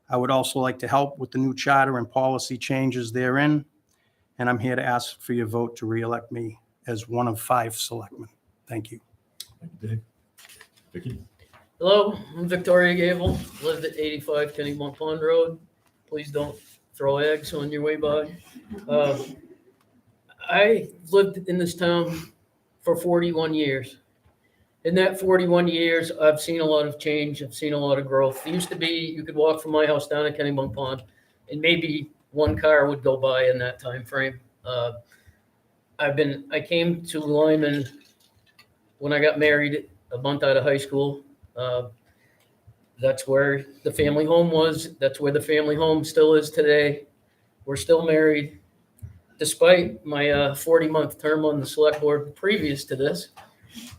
I would also like to help with the new charter and policy changes therein, and I'm here to ask for your vote to reelect me as one of 5 selectmen. Thank you. Thank you, Dave. Vicky? Hello, I'm Victoria Gable, lived at 85 Kennebunk Pond Road. Please don't throw eggs on your way by. I lived in this town for 41 years. In that 41 years, I've seen a lot of change. I've seen a lot of growth. It used to be you could walk from my house down at Kennebunk Pond and maybe one car would go by in that time frame. I came to Lyman when I got married a month out of high school. That's where the family home was. That's where the family home still is today. We're still married. Despite my 40-month term on the select board previous to this.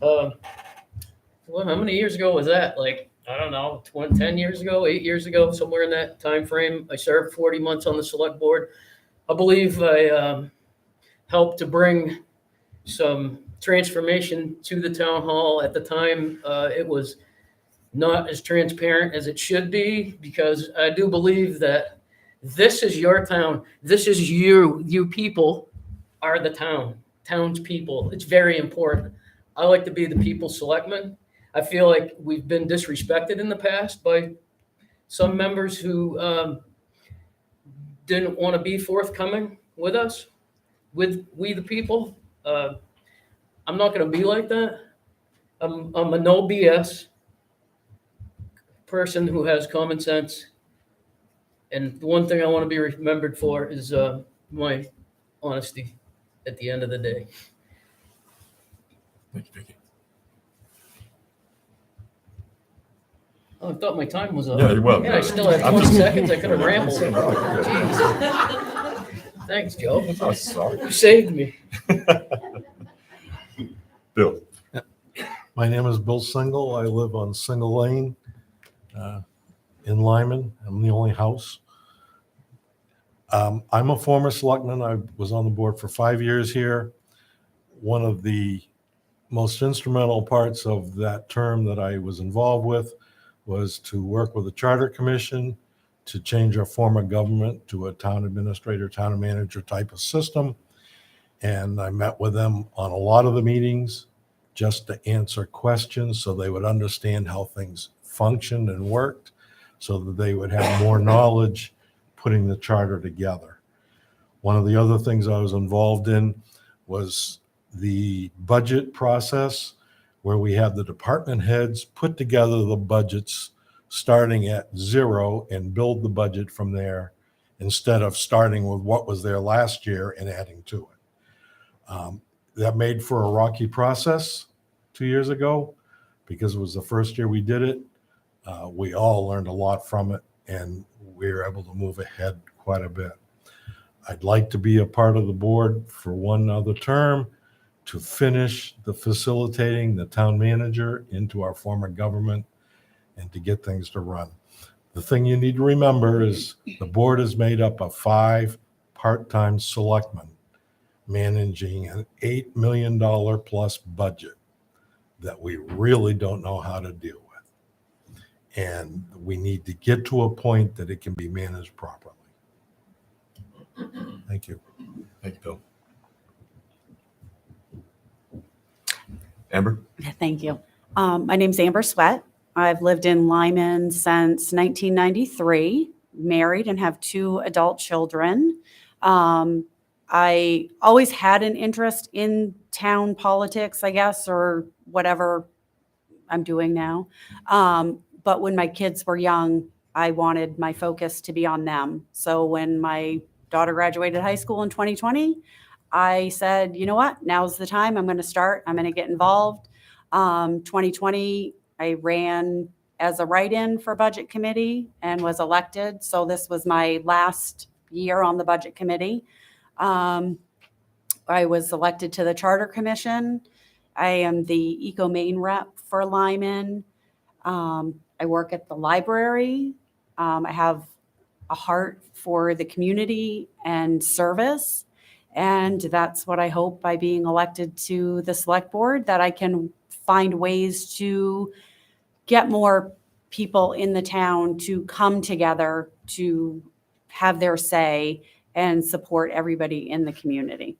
Well, how many years ago was that? Like, I don't know, 10 years ago, 8 years ago, somewhere in that time frame. I served 40 months on the select board. I believe I helped to bring some transformation to the town hall. At the time, it was not as transparent as it should be, because I do believe that this is your town. This is you. You people are the townspeople. It's very important. I like to be the people's selectman. I feel like we've been disrespected in the past by some members who didn't want to be forthcoming with us, with we the people. I'm not going to be like that. I'm a no BS person who has common sense. And the one thing I want to be remembered for is my honesty at the end of the day. Thank you, Vicky. Oh, I thought my time was up. Yeah, well. And I still have I'm 20 just- seconds. I could have rambled. No, you're good. Jeez. Thanks, Joe. Oh, sorry. You saved me. Bill, My name is Bill Single. I live on Single Lane in Lyman. I'm the only house. I'm a former selectman. I was on the board for 5 years here. One of the most instrumental parts of that term that I was involved with was to work with the Charter Commission to change our form of government to a town administrator, town manager type of system. And I met with them on a lot of the meetings just to answer questions so they would understand how things functioned and worked, so that they would have more knowledge putting the charter together. One of the other things I was involved in was the budget process, where we had the department heads put together the budgets starting at zero and build the budget from there, instead of starting with what was there last year and adding to it. That made for a rocky process 2 years ago, because it was the first year we did it. We all learned a lot from it, and we were able to move ahead quite a bit. I'd like to be a part of the board for one other term to finish the facilitating the town manager into our form of government and to get things to run. The thing you need to remember is the board is made up of 5 part-time selectmen managing an $8 million plus budget that we really don't know how to deal with. And we need to get to a point that it can be managed properly. Thank you. thank you, Bill. Amber? Thank you. My name's Amber Sweat. I've lived in Lyman since 1993, married and have 2 adult children. I always had an interest in town politics, I guess, or whatever I'm doing now. But when my kids were young, I wanted my focus to be on them. So when my daughter graduated high school in 2020, I said, you know what, now's the time. I'm going to start. I'm going to get involved. 2020, I ran as a write-in for budget committee and was elected. So this was my last year on the budget committee. I was elected to the Charter Commission. I am the Eco Maine rep for Lyman. I work at the library. I have a heart for the community and service. And that's what I hope by being elected to the select board, that I can find ways to get more people in the town to come together to have their say and support everybody in the community.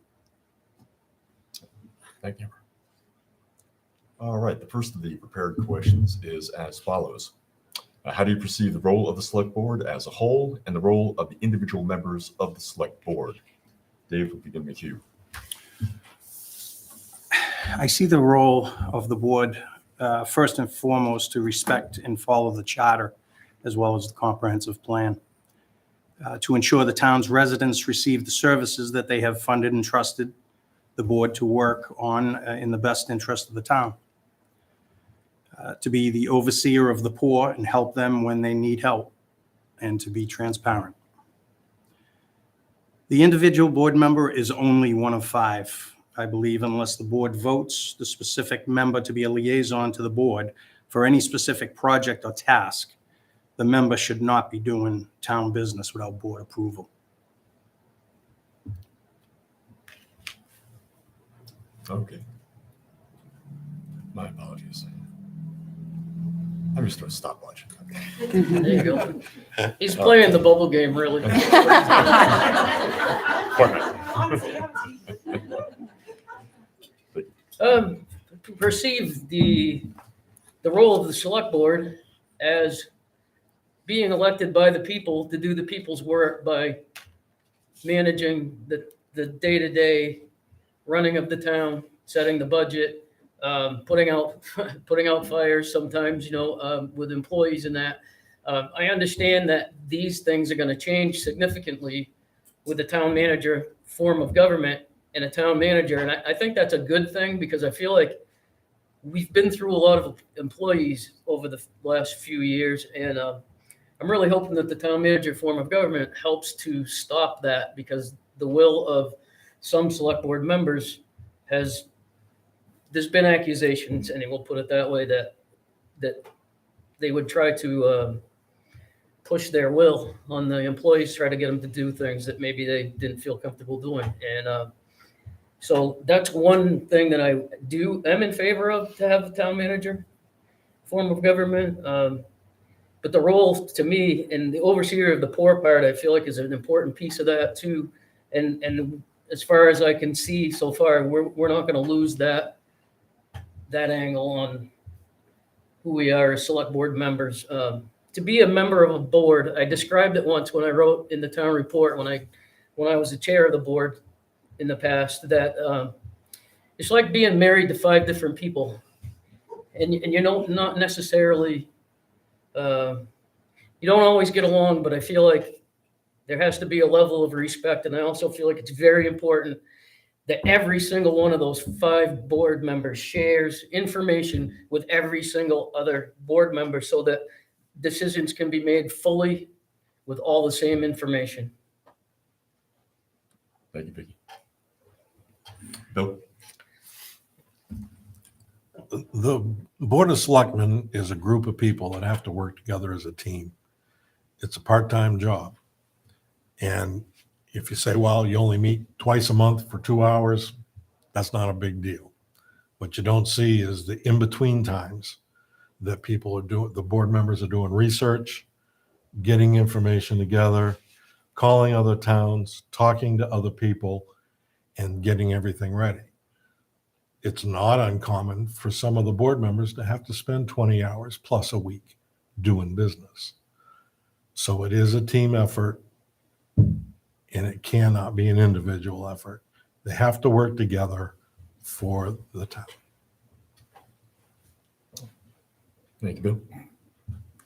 Thank you. All right, the first of the prepared questions is as follows. How do you perceive the role of the select board as a whole and the role of the individual members of the select board? Dave, we'll begin with you. I see the role of the board, first and foremost, to respect and follow the charter as well as the comprehensive plan, to ensure the town's residents receive the services that they have funded and trusted the board to work on in the best interest of the town, to be the overseer of the poor and help them when they need help, and to be transparent. The individual board member is only one of 5, I believe, unless the board votes the specific member to be a liaison to the board for any specific project or task. The member should not be doing town business without board approval. Okay. My apologies. I'm just going to stop watching. There you go. He's playing the bubble game, really. Perceive the role of the select board as being elected by the people to do the people's work by managing the day-to-day running of the town, setting the budget, putting out fires sometimes, with employees and that. I understand that these things are going to change significantly with the town manager form of government and a town manager. And I think that's a good thing, because I feel like we've been through a lot of employees over the last few years. And I'm really hoping that the town manager form of government helps to stop that, because the will of some select board members there's been accusations, and we'll put it that way, that they would try to push their will on the employees, try to get them to do things that maybe they didn't feel comfortable doing. And so that's one thing that I am in favor of, to have the town manager form of government. But the role, to me, and the overseer of the poor part, I feel like is an important piece of that too. And as far as I can see so far, we're not going to lose that angle on who we are as select board members. To be a member of a board, I described it once when I wrote in the town report, when I was the chair of the board in the past, that it's like being married to 5 different people, and you don't not necessarily you don't always get along, but I feel like there has to be a level of respect. And I also feel like it's very important that every single one of those 5 board members shares information with every single other board member, so that decisions can be made fully with all the same information. Thank you, Vicki. Bill? The Board of Selectmen is a group of people that have to work together as a team. It's a part-time job. And if you say, well, you only meet twice a month for 2 hours, that's not a big deal. What you don't see is the in-between times that people are doing, the board members are doing research, getting information together, calling other towns, talking to other people, and getting everything ready. It's not uncommon for some of the board members to have to spend 20 hours plus a week doing business. So it is a team effort, and it cannot be an individual effort. They have to work together for the town. Thank you, Bill.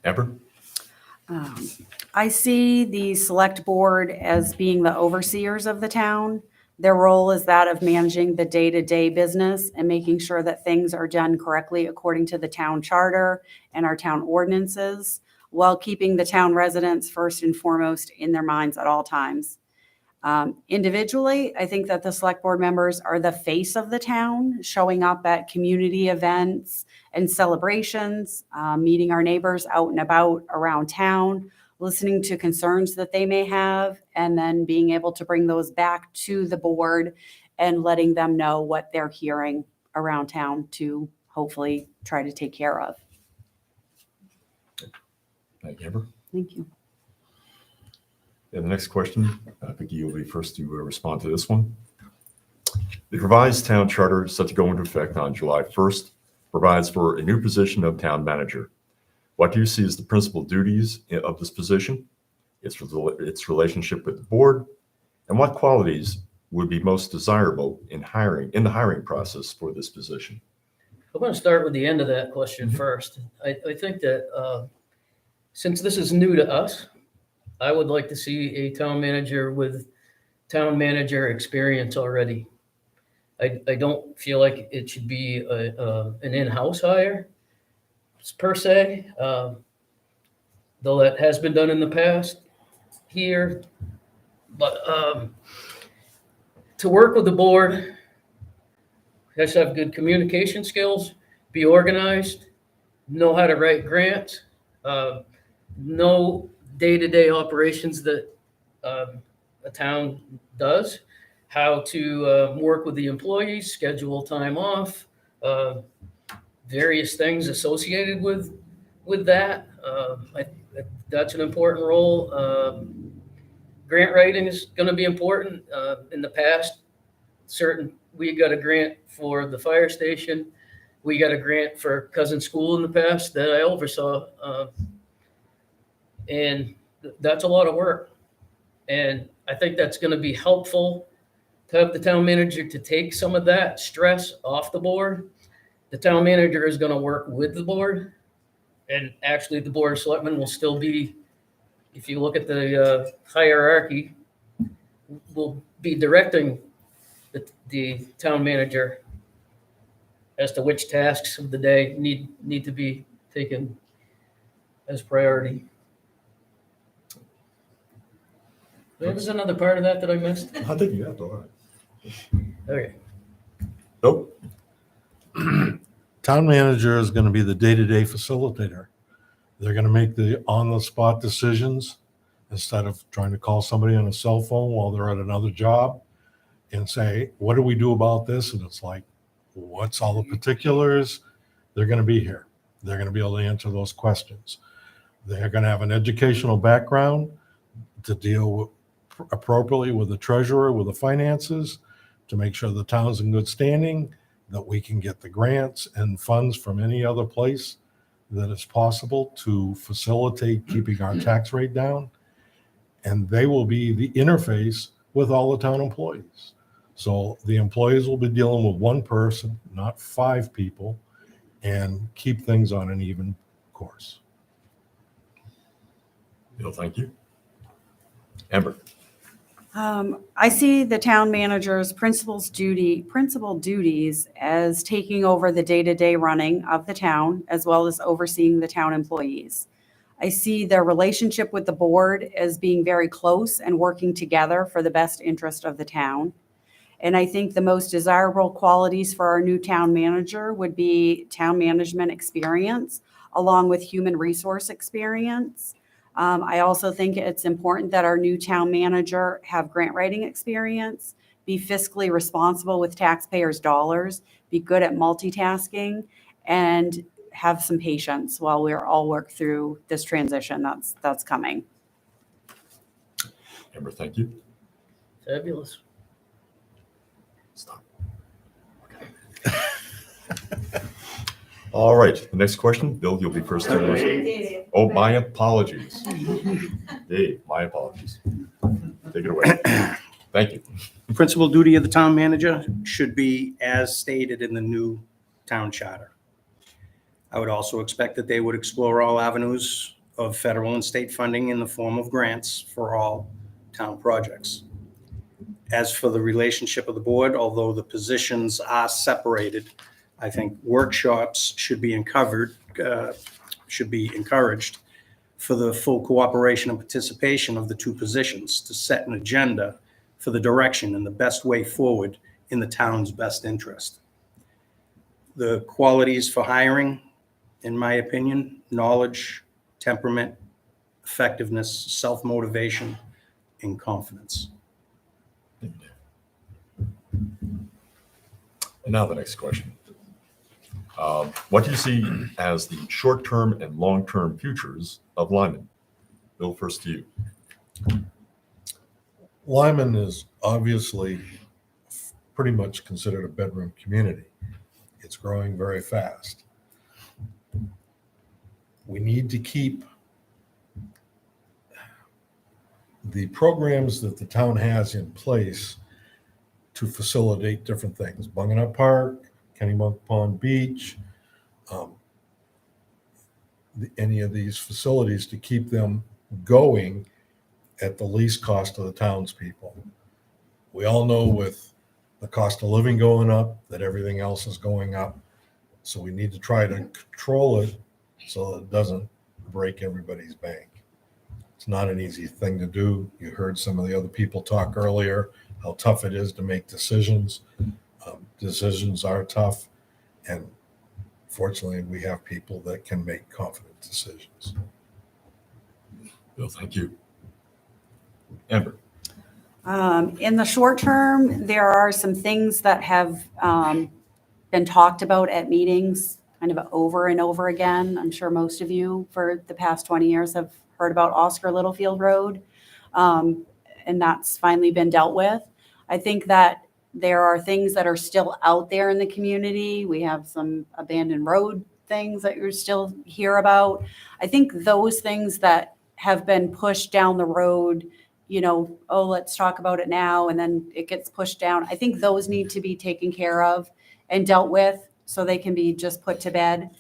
Amber? I see the select board as being the overseers of the town. Their role is that of managing the day-to-day business and making sure that things are done correctly according to the town charter and our town ordinances, while keeping the town residents first and foremost in their minds at all times. Individually, I think that the select board members are the face of the town, showing up at community events and celebrations, meeting our neighbors out and about around town, listening to concerns that they may have, and then being able to bring those back to the board and letting them know what they're hearing around town to hopefully try to take care of. Thank you, Amber. Thank you. And the next question, Vicki, you'll be first to respond to this one. The revised town charter set to go into effect on July 1st provides for a new position of town manager. What do you see as the principal duties of this position, its relationship with the board, and what qualities would be most desirable in the hiring process for this position? I'm going to start with the end of that question first. I think that since this is new to us, I would like to see a town manager with town manager experience already. I don't feel like it should be an in-house hire per se, though that has been done in the past here. But to work with the board, has to have good communication skills, be organized, know how to write grants, know day-to-day operations that a town does, how to work with the employees, schedule time off, various things associated with that. That's an important role. Grant writing is going to be important. In the past, we got a grant for the fire station. We got a grant for Cousin School in the past that I oversaw. And that's a lot of work. And I think that's going to be helpful to have the town manager to take some of that stress off the board. the town manager is gonna work with the board. And actually, the board of selectmen will still be, if you look at the hierarchy, will be directing the town manager as to which tasks of the day need to be taken as priority. There was another part of that I missed. I think you got all right. Okay. Nope. Town manager is going to be the day-to-day facilitator. They're going to make the on-the-spot decisions instead of trying to call somebody on a cell phone while they're at another job and say, what do we do about this? And it's like, what's all the particulars? They're going to be here. They're going to be able to answer those questions. They're going to have an educational background to deal appropriately with the treasurer, with the finances, to make sure the town's in good standing, that we can get the grants and funds from any other place that is possible to facilitate keeping our tax rate down. And they will be the interface with all the town employees. So the employees will be dealing with one person, not 5 people, and keep things on an even course. Bill, thank you. Amber. I see the town manager's principal duties as taking over the day-to-day running of the town, as well as overseeing the town employees. I see their relationship with the board as being very close and working together for the best interest of the town. And I think the most desirable qualities for our new town manager would be town management experience, along with human resource experience. I also think it's important that our new town manager have grant writing experience, be fiscally responsible with taxpayers' dollars, be good at multitasking, and have some patience while we're all work through this transition that's coming. Amber, thank you. Fabulous. Stop. Okay. All right, the next question. Bill, you'll be first. Oh, my apologies. Dave, my apologies. Take it away. Thank you. Principal duty of the town manager should be as stated in the new town charter. I would also expect that they would explore all avenues of federal and state funding in the form of grants for all town projects. As for the relationship of the board, although the positions are separated, I think workshops should be encouraged for the full cooperation and participation of the two positions to set an agenda for the direction and the best way forward in the town's best interest. The qualities for hiring, in my opinion, knowledge, temperament, effectiveness, self-motivation, and confidence. And now the next question. What do you see as the short-term and long-term futures of Lyman? Bill, first to you. Lyman is obviously pretty much considered a bedroom community. It's growing very fast. We need to keep the programs that the town has in place to facilitate different things. Bunganuck Park, Kennebunk Pond Beach, any of these facilities, to keep them going at the least cost of the townspeople. We all know with the cost of living going up that everything else is going up. So we need to try to control it so that it doesn't break everybody's bank. It's not an easy thing to do. You heard some of the other people talk earlier, how tough it is to make decisions. Decisions are tough, and fortunately, we have people that can make confident decisions. Bill, thank you. Amber. In the short term, there are some things that have been talked about at meetings kind of over and over again. I'm sure most of you for the past 20 years have heard about Oscar Littlefield Road, and that's finally been dealt with. I think that there are things that are still out there in the community. We have some abandoned road things that you still hear about. I think those things that have been pushed down the road, you know, oh, let's talk about it now, and then it gets pushed down. I think those need to be taken care of and dealt with so they can be just put to bed.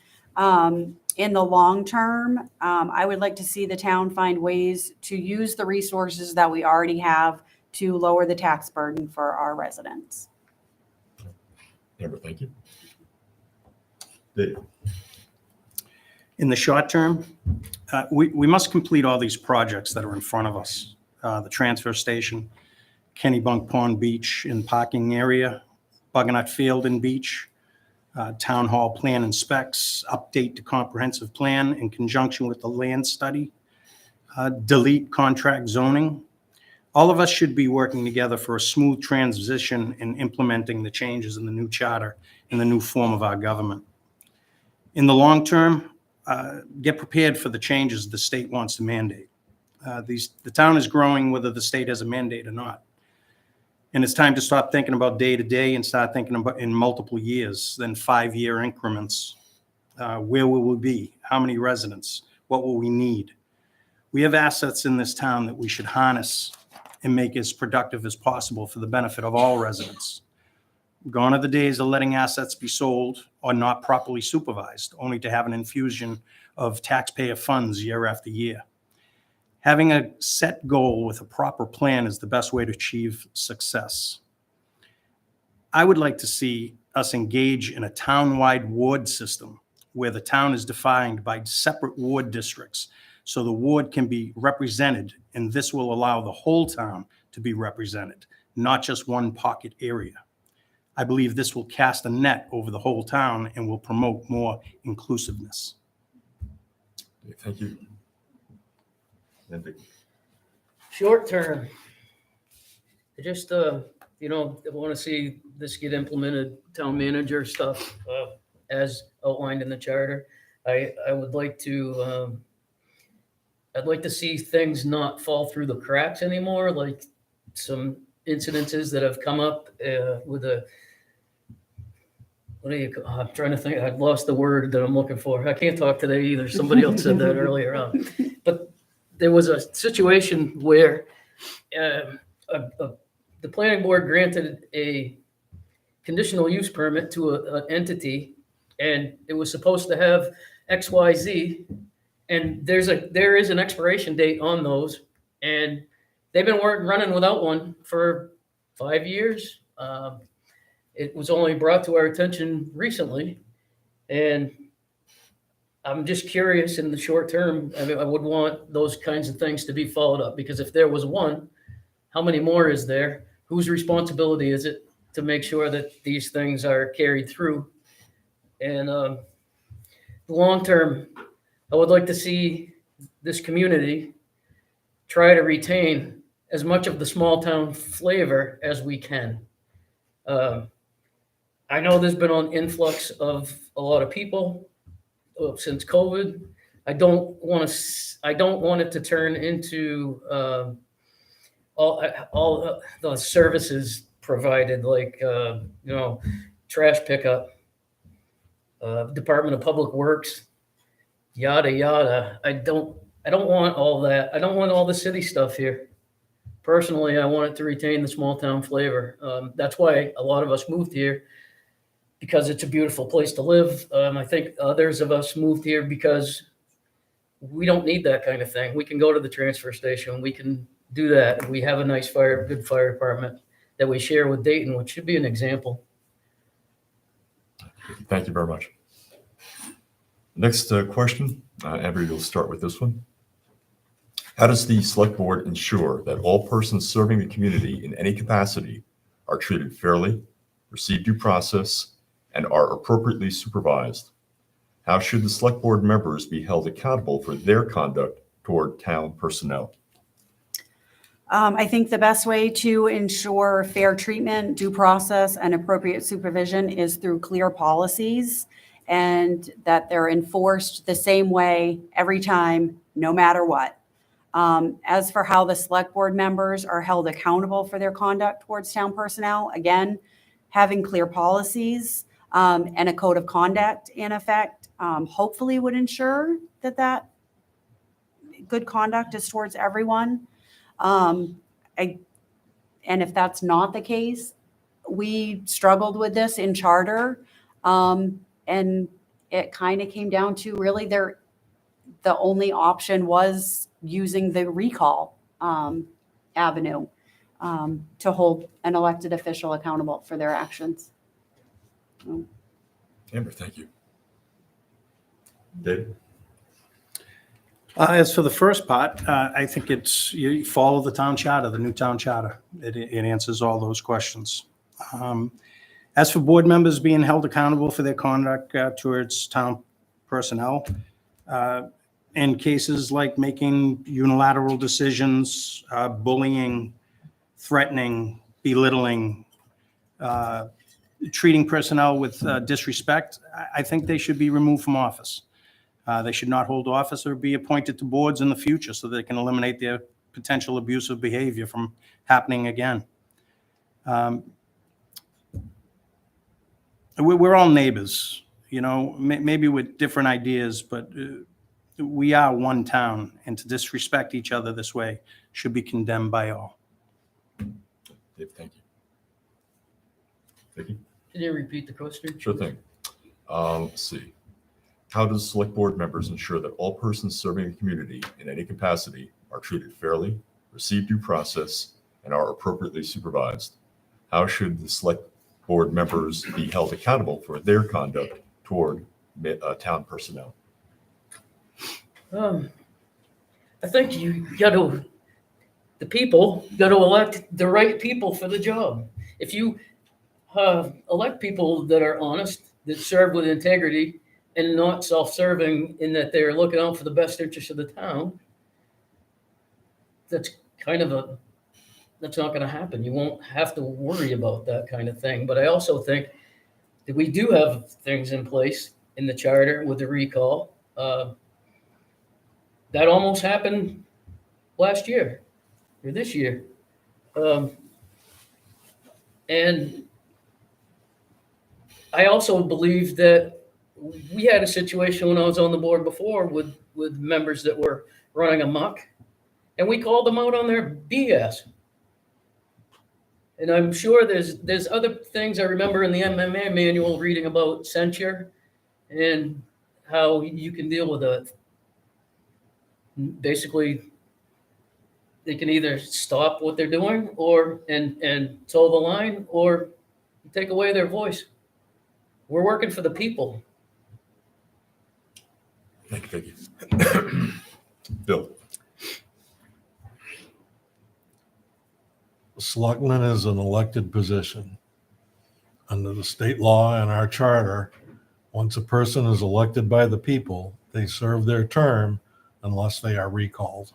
In the long term, I would like to see the town find ways to use the resources that we already have to lower the tax burden for our residents. Amber, thank you. Dave? In the short term, we must complete all these projects that are in front of us. The transfer station, Kennybunk Pond Beach and parking area, Buggernut Field and Beach, Town Hall plan and specs, update to comprehensive plan in conjunction with the land study, delete contract zoning. All of us should be working together for a smooth transition in implementing the changes in the new charter and the new form of our government. In the long term, get prepared for the changes the state wants to mandate. The town is growing whether the state has a mandate or not. And it's time to stop thinking about day to day and start thinking about in multiple years, then 5-year increments. Where will we be? How many residents? What will we need? We have assets in this town that we should harness and make as productive as possible for the benefit of all residents. Gone are the days of letting assets be sold or not properly supervised, only to have an infusion of taxpayer funds year after year. Having a set goal with a proper plan is the best way to achieve success. I would like to see us engage in a town-wide ward system where the town is defined by separate ward districts so the ward can be represented, and this will allow the whole town to be represented, not just one pocket area. I believe this will cast a net over the whole town and will promote more inclusiveness. Thank you. And Vicky? Short term, I just, I want to see this get implemented, town manager stuff, as outlined in the charter. I would like to, I'd like to see things not fall through the cracks anymore, like some incidences that have come up with I'm trying to think, I've lost the word that I'm looking for. I can't talk today either. Somebody else said that earlier on. But there was a situation where the planning board granted a conditional use permit to an entity, and it was supposed to have XYZ, and there is an expiration date on those, and they've been running without one for 5 years. It was only brought to our attention recently, and I'm just curious in the short term. I mean, I would want those kinds of things to be followed up, because if there was one, how many more is there? Whose responsibility is it to make sure that these things are carried through? And the long term, I would like to see this community try to retain as much of the small town flavor as we can. I know there's been an influx of a lot of people since COVID. I don't want it to turn into all the services provided, like trash pickup, Department of Public Works, yada yada. I don't want all that. I don't want all the city stuff here. Personally, I want it to retain the small town flavor. That's why a lot of us moved here, because it's a beautiful place to live. I think others of us moved here because we don't need that kind of thing. We can go to the transfer station. We can do that. We have a nice good fire department that we share with Dayton, which should be an example. Thank you very much. Next question, Amber, you'll start with this one. How does the select board ensure that all persons serving the community in any capacity are treated fairly, receive due process, and are appropriately supervised? How should the select board members be held accountable for their conduct toward town personnel? I think the best way to ensure fair treatment, due process, and appropriate supervision is through clear policies, and that they're enforced the same way every time, no matter what. As for how the select board members are held accountable for their conduct towards town personnel, again, having clear policies and a code of conduct in effect hopefully would ensure that good conduct is towards everyone. And if that's not the case, we struggled with this in charter. And it kind of came down to really the only option was using the recall avenue to hold an elected official accountable for their actions. Amber, thank you. David? As for the first part, I think it's, you follow the town charter, the new town charter. It answers all those questions. As for board members being held accountable for their conduct towards town personnel, in cases like making unilateral decisions, bullying, threatening, belittling, treating personnel with disrespect, I think they should be removed from office. They should not hold office or be appointed to boards in the future so they can eliminate their potential abusive behavior from happening again. We're all neighbors, you know, maybe with different ideas, but we are one town, and to disrespect each other this way should be condemned by all. Dave, thank you. Vicky? Can you repeat the question? Sure thing. Let's see. How does select board members ensure that all persons serving the community in any capacity are treated fairly, receive due process, and are appropriately supervised? How should the select board members be held accountable for their conduct toward town personnel? I think the people got to elect the right people for the job. If you elect people that are honest, that serve with integrity, and not self-serving in that they're looking out for the best interest of the town, that's not going to happen. You won't have to worry about that kind of thing. But I also think that we do have things in place in the charter with the recall. That almost happened last year or this year. And I also believe that we had a situation when I was on the board before with members that were running amok, and we called them out on their BS. And I'm sure there's other things I remember in the MMA manual reading about censure and how you can deal with it. Basically, they can either stop what they're doing and toe the line, or take away their voice. We're working for the people. Thank you. Bill? Selectman is an elected position. Under the state law and our charter, once a person is elected by the people, they serve their term unless they are recalled.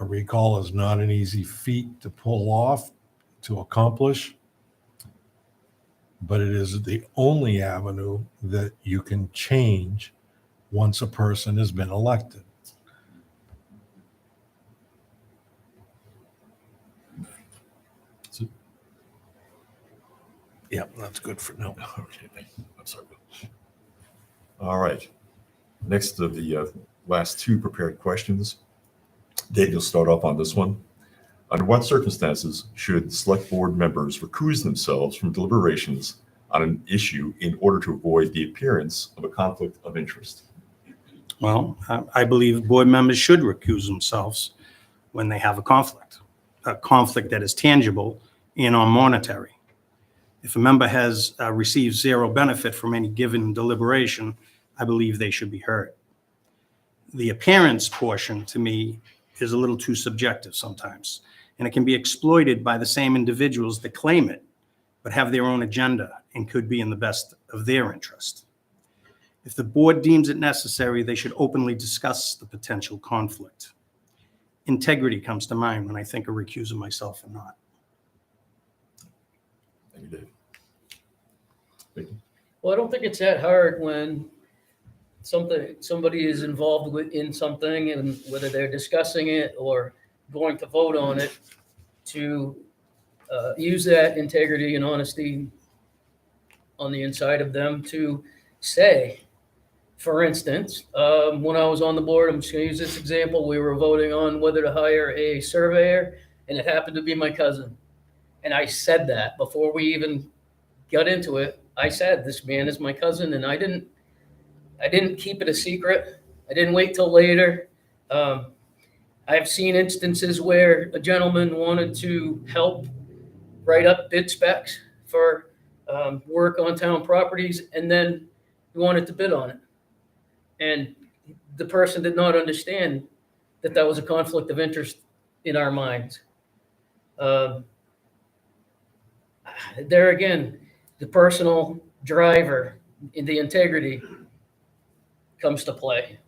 A recall is not an easy feat to pull off, to accomplish, but it is the only avenue that you can change once a person has been elected. Yeah, that's good for now. Okay, I'm sorry. All right. Next of the last two prepared questions. Dave, you'll start off on this one. Under what circumstances should select board members recuse themselves from deliberations on an issue in order to avoid the appearance of a conflict of interest? Well, I believe board members should recuse themselves when they have a conflict that is tangible and or monetary. If a member has received zero benefit from any given deliberation, I believe they should be heard. The appearance portion, to me, is a little too subjective sometimes, and it can be exploited by the same individuals that claim it, but have their own agenda and could be in the best of their interest. If the board deems it necessary, they should openly discuss the potential conflict. Integrity comes to mind when I think of recusing myself or not. Thank you, Dave. Vicky? Well, I don't think it's that hard when somebody is involved in something, and whether they're discussing it or going to vote on it, to use that integrity and honesty on the inside of them to say, for instance, when I was on the board, I'm just going to use this example, we were voting on whether to hire a surveyor, and it happened to be my cousin. And I said that before we even got into it, I said, this man is my cousin, and I didn't keep it a secret. I didn't wait till later. I've seen instances where a gentleman wanted to help write up bid specs for work on town properties, and then he wanted to bid on it. And the person did not understand that that was a conflict of interest in our minds. There again, the personal driver in the integrity comes to play.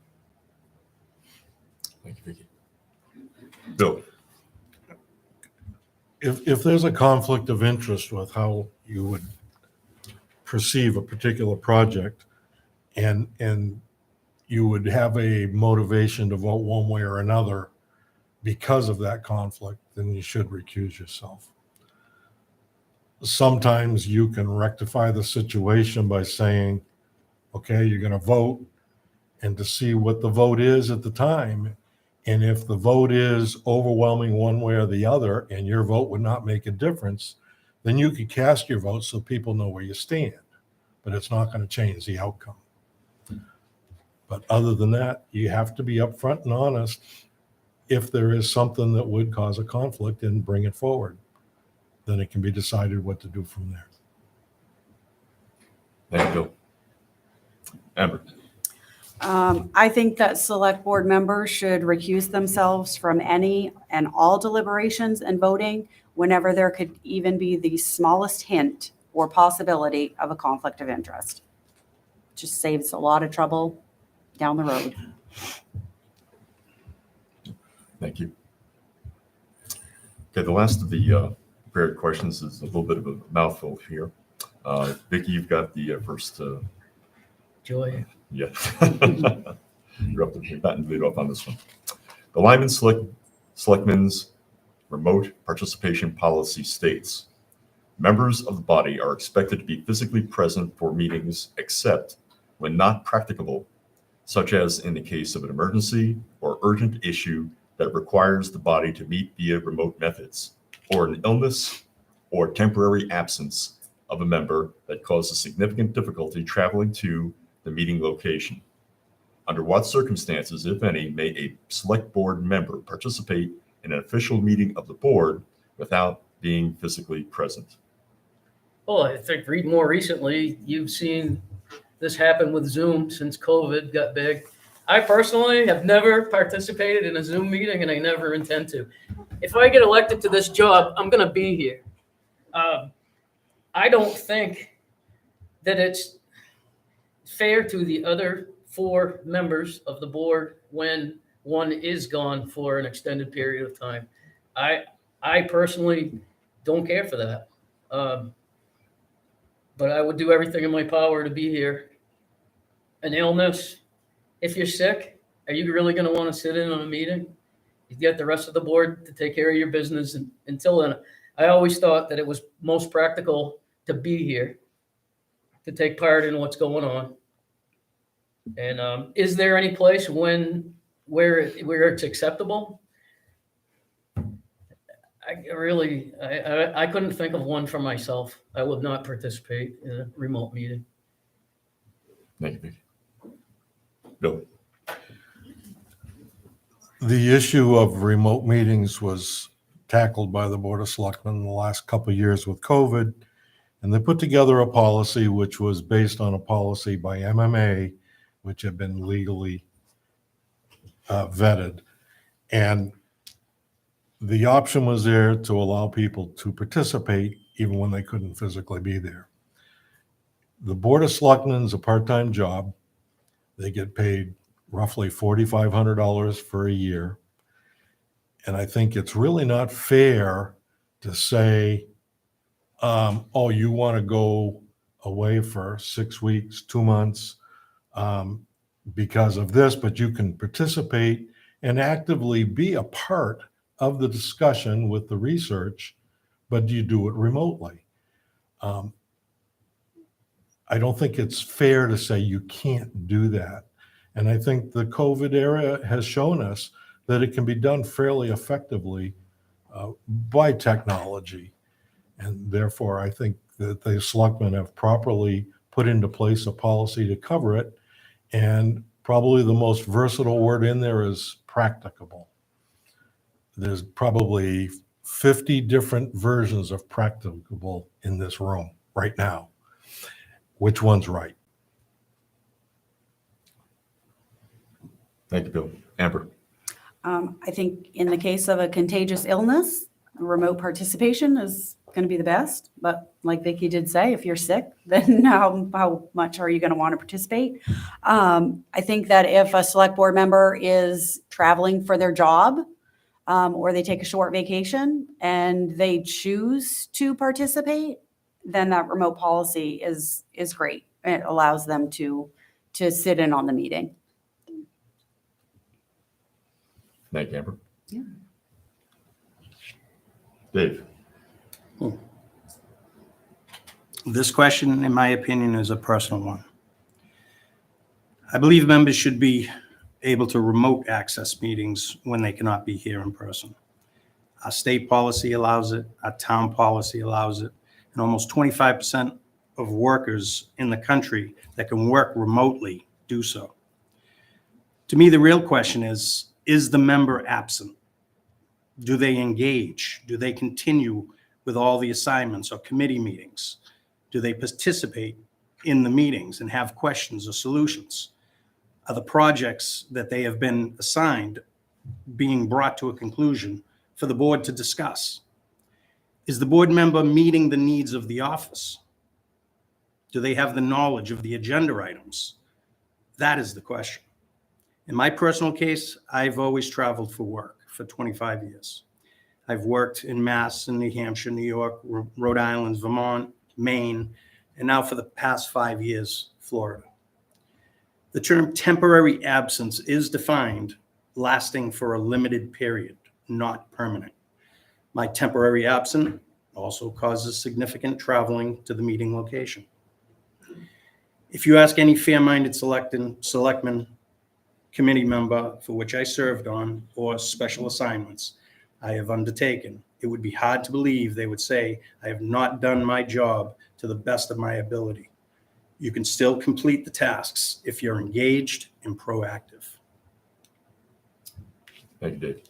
Thank you, Vicki. Bill? If there's a conflict of interest with how you would perceive a particular project, and you would have a motivation to vote one way or another because of that conflict, then you should recuse yourself. Sometimes you can rectify the situation by saying, okay, you're going to vote, and to see what the vote is at the time. And if the vote is overwhelming one way or the other, and your vote would not make a difference, then you could cast your vote so people know where you stand. But it's not going to change the outcome. But other than that, you have to be upfront and honest if there is something that would cause a conflict, and bring it forward. Then it can be decided what to do from there. Thank you, Bill. Amber? I think that select board members should recuse themselves from any and all deliberations and voting whenever there could even be the smallest hint or possibility of a conflict of interest. Just saves a lot of trouble down the road. Thank you. Okay, the last of the prepared questions is a little bit of a mouthful here. Vicki, you've got the first. Joy. Yeah. You're up to the bat and lead off on this one. The Lyman Selectmen's remote participation policy states, members of the body are expected to be physically present for meetings except when not practicable, such as in the case of an emergency or urgent issue that requires the body to meet via remote methods, or an illness or temporary absence of a member that causes significant difficulty traveling to the meeting location. Under what circumstances, if any, may a select board member participate in an official meeting of the board without being physically present? Well, I think more recently, you've seen this happen with Zoom since COVID got big. I personally have never participated in a Zoom meeting, and I never intend to. If I get elected to this job, I'm going to be here. I don't think that it's fair to the other 4 members of the board when one is gone for an extended period of time. I personally don't care for that. But I would do everything in my power to be here. An illness, if you're sick, are you really going to want to sit in on a meeting? You get the rest of the board to take care of your business. And until then, I always thought that it was most practical to be here, to take part in what's going on. And is there any place where it's acceptable? I couldn't think of one for myself. I would not participate in a remote meeting. Thank you, Vicki. Bill? The issue of remote meetings was tackled by the Board of Selectmen in the last couple of years with COVID, and they put together a policy which was based on a policy by MMA, which had been legally vetted. And the option was there to allow people to participate even when they couldn't physically be there. The Board of Selectmen is a part-time job. They get paid roughly $4,500 for a year. And I think it's really not fair to say, oh, you want to go away for 6 weeks, 2 months because of this, but you can participate and actively be a part of the discussion with the research, but you do it remotely. I don't think it's fair to say you can't do that. And I think the COVID era has shown us that it can be done fairly effectively by technology. And therefore, I think that the selectmen have properly put into place a policy to cover it. And probably the most versatile word in there is practicable. There's probably 50 different versions of practicable in this room right now. Which one's right? Thank you, Bill. Amber? I think in the case of a contagious illness, remote participation is going to be the best. But like Vicki did say, if you're sick, then how much are you going to want to participate? I think that if a select board member is traveling for their job, or they take a short vacation and they choose to participate, then that remote policy is great. It allows them to sit in on the meeting. Thank you, Amber. Yeah. Dave? This question, in my opinion, is a personal one. I believe members should be able to remote access meetings when they cannot be here in person. Our state policy allows it, our town policy allows it, and almost 25% of workers in the country that can work remotely do so. To me, the real question is the member absent? Do they engage? Do they continue with all the assignments or committee meetings? Do they participate in the meetings and have questions or solutions? Are the projects that they have been assigned being brought to a conclusion for the board to discuss? Is the board member meeting the needs of the office? Do they have the knowledge of the agenda items? That is the question. In my personal case, I've always traveled for work for 25 years. I've worked in Mass, in New Hampshire, New York, Rhode Island, Vermont, Maine, and now for the past 5 years, Florida. The term temporary absence is defined lasting for a limited period, not permanent. My temporary absence also causes significant traveling to the meeting location. If you ask any fair-minded selectman, committee member for which I served on, or special assignments I have undertaken, it would be hard to believe they would say I have not done my job to the best of my ability. You can still complete the tasks if you're engaged and proactive. Thank you, Dave.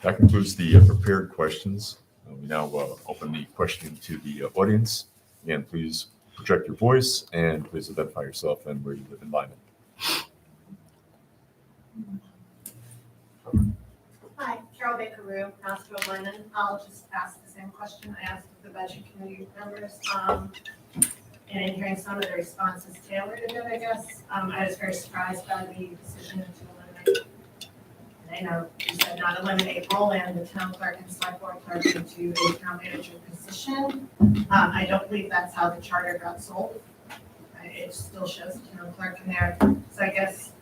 That concludes the prepared questions. We now open the question to the audience. Again, please project your voice and please identify yourself and where you live in Lyman. Hi, Carol Baker Rue, Pastor of Lyman. I'll just ask the same question I asked the budget committee members. And in hearing some of the responses tailored to it, I guess, I was very surprised by the decision to eliminate. And I know you said not eliminate Roland, the town clerk and select board clerk, into a town manager position. I don't believe that's how the charter got sold. It still shows the town clerk in there. So I guess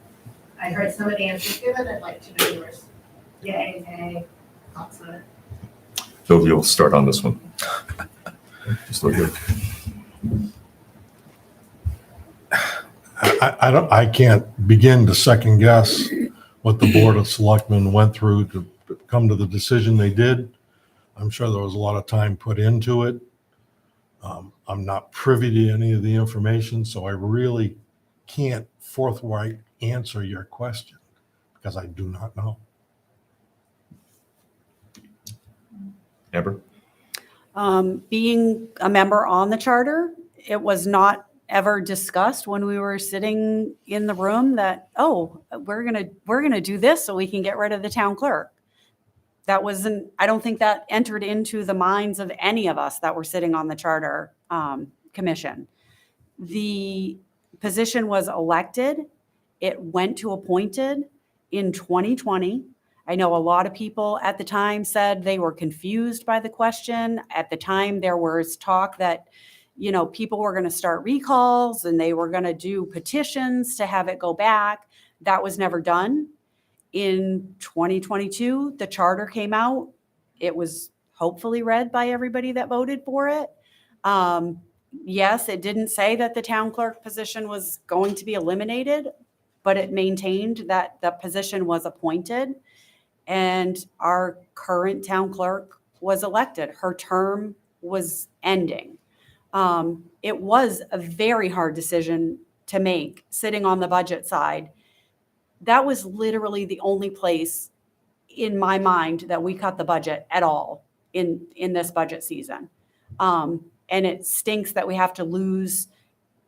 I heard some of the answers given. I'd like to know yours. Yay, nay, thoughts on it. Phil, you'll start on this one. Just look good. I can't begin to second guess what the Board of Selectmen went through to come to the decision they did. I'm sure there was a lot of time put into it. I'm not privy to any of the information, so I really can't forthright answer your question because I do not know. Amber? Being a member on the charter, it was not ever discussed when we were sitting in the room that, oh, we're gonna do this so we can get rid of the town clerk. That wasn't, I don't think that entered into the minds of any of us that were sitting on the charter commission. The position was elected. It went to appointed in 2020. I know a lot of people at the time said they were confused by the question. At the time, there was talk that, you know, people were going to start recalls and they were going to do petitions to have it go back. That was never done. In 2022, the charter came out. It was hopefully read by everybody that voted for it. Yes, it didn't say that the town clerk position was going to be eliminated, but it maintained that the position was appointed. And our current town clerk was elected. Her term was ending. It was a very hard decision to make sitting on the budget side. That was literally the only place in my mind that we cut the budget at all in this budget season. And it stinks that we have to lose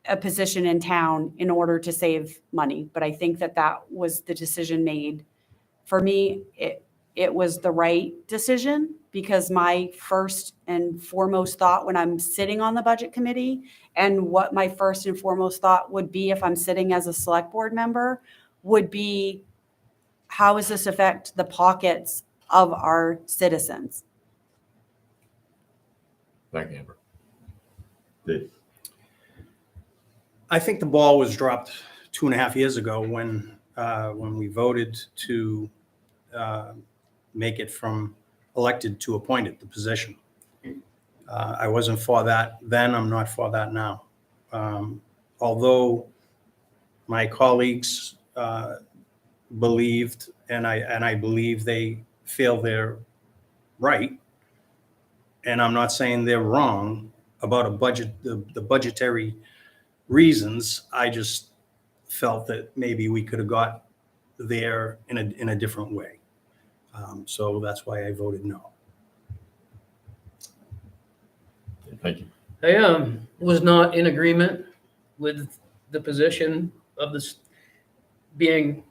a position in town in order to save money. But I think that was the decision made. For me, it was the right decision, because my first and foremost thought when I'm sitting on the budget committee, and what my first and foremost thought would be if I'm sitting as a select board member, would be, how does this affect the pockets of our citizens? Thank you, Amber. Dave? I think the ball was dropped 2.5 years ago when we voted to make it from elected to appointed, the position. I wasn't for that then, I'm not for that now. Although my colleagues believed, and I believe they feel they're right, and I'm not saying they're wrong about a budget, the budgetary reasons. I just felt that maybe we could have got there in a different way. So that's why I voted no. Thank you. I was not in agreement with the position of this being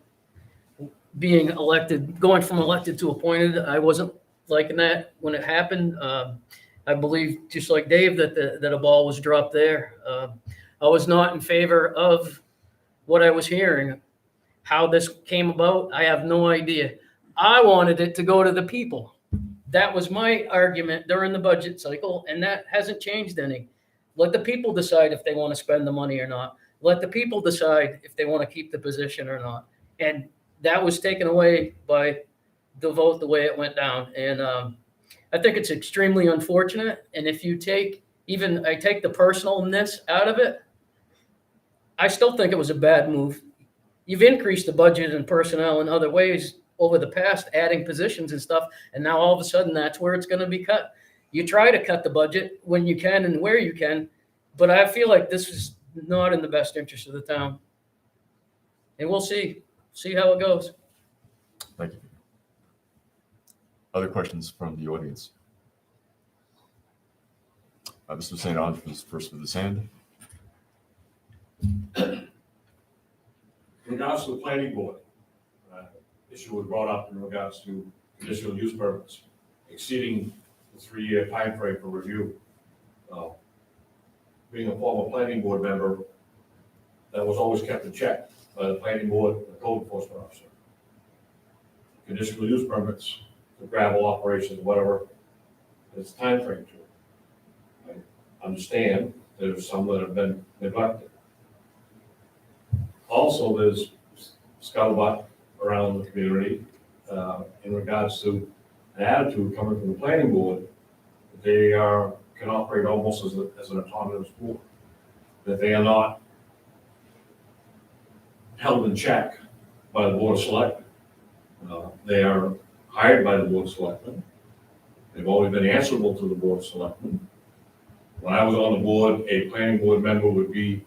elected, going from elected to appointed. I wasn't liking that when it happened. I believe, just like Dave, that a ball was dropped there. I was not in favor of what I was hearing. How this came about, I have no idea. I wanted it to go to the people. That was my argument during the budget cycle, and that hasn't changed any. Let the people decide if they want to spend the money or not. Let the people decide if they want to keep the position or not. And that was taken away by the vote, the way it went down. And I think it's extremely unfortunate. And if you take I take the personalness out of it, I still think it was a bad move. You've increased the budget and personnel in other ways over the past, adding positions and stuff, and now all of a sudden that's where it's going to be cut. You try to cut the budget when you can and where you can, but I feel like this is not in the best interest of the town. And we'll see how it goes. Thank you. Other questions from the audience? Mr. St. Ange was first with his hand. In regards to the planning board, issue was brought up in regards to conditional use permits exceeding the 3-year timeframe for review. Being a former planning board member, that was always kept in check by the planning board and the code enforcement officer. Conditional use permits for gravel operations, whatever, there's a timeframe to it. I understand there's some that have been neglected. Also, there's scuttlebutt around the community in regards to an attitude coming from the planning board that they can operate almost as an autonomous board, that they are not held in check by the board of selectmen. They are hired by the board of selectmen. They've always been answerable to the board of selectmen. When I was on the board, a planning board member would be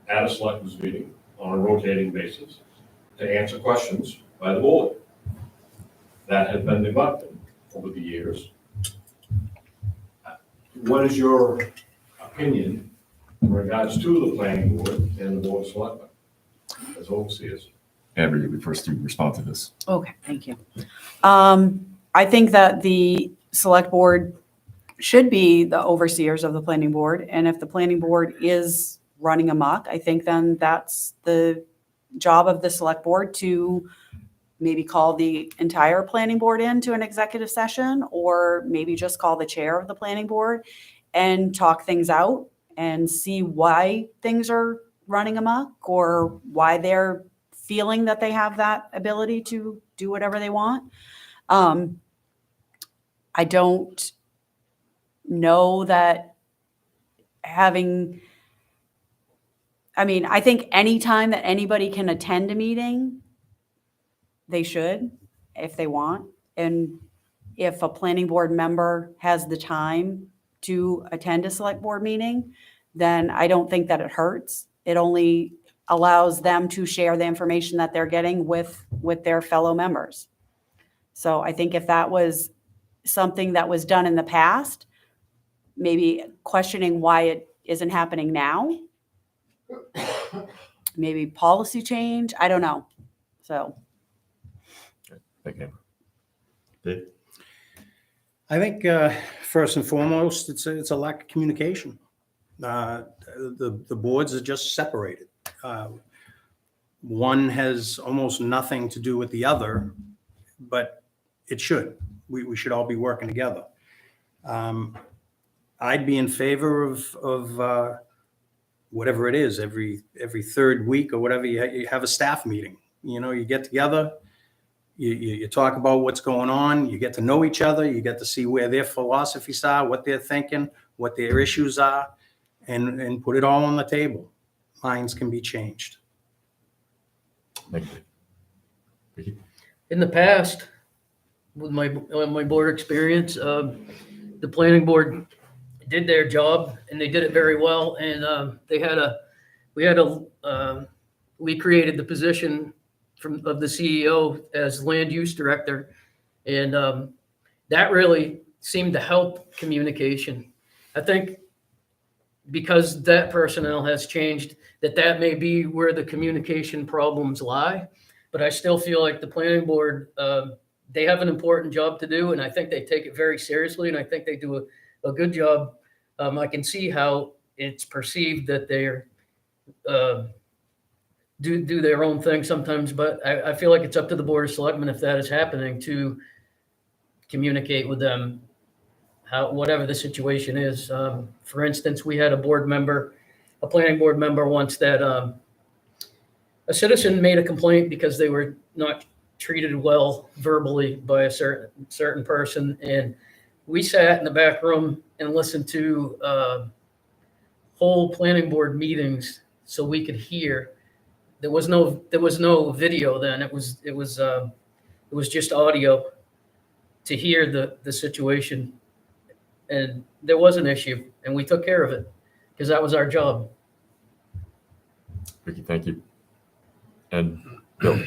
at a selectmen's meeting on a rotating basis to answer questions by the board. That has been neglected over the years. What is your opinion in regards to the planning board and the board of selectmen as overseers? Amber, you'll be first to respond to this. Okay, thank you. I think that the select board should be the overseers of the planning board. And if the planning board is running amok, I think then that's the job of the select board to maybe call the entire planning board into an executive session, or maybe just call the chair of the planning board and talk things out and see why things are running amok, or why they're feeling that they have that ability to do whatever they want. I don't know that I think anytime that anybody can attend a meeting, they should, if they want. And if a planning board member has the time to attend a select board meeting, then I don't think that it hurts. It only allows them to share the information that they're getting with their fellow members. So I think if that was something that was done in the past, maybe questioning why it isn't happening now, maybe policy change, I don't know. So. Thank you. Dave? I think first and foremost, it's a lack of communication. The boards are just separated. One has almost nothing to do with the other, but it should. We should all be working together. I'd be in favor of whatever it is, every third week or whatever, you have a staff meeting. You know, you get together, you talk about what's going on, you get to know each other, you get to see where their philosophies are, what they're thinking, what their issues are, and put it all on the table. Minds can be changed. Thank you. Vicky? In the past, with my board experience, the planning board did their job and they did it very well. And we created the position of the CEO as land use director. And that really seemed to help communication. I think because that personnel has changed, that may be where the communication problems lie. But I still feel like the planning board, they have an important job to do, and I think they take it very seriously, and I think they do a good job. I can see how it's perceived that they're do their own thing sometimes, but I feel like it's up to the Board of Selectmen, if that is happening, to communicate with them whatever the situation is. For instance, we had a planning board member once that a citizen made a complaint because they were not treated well verbally by a certain person. And we sat in the back room and listened to whole planning board meetings so we could hear. There was no video then. It was just audio to hear the situation. And there was an issue, and we took care of it because that was our job. Vicky, thank you. And Bill?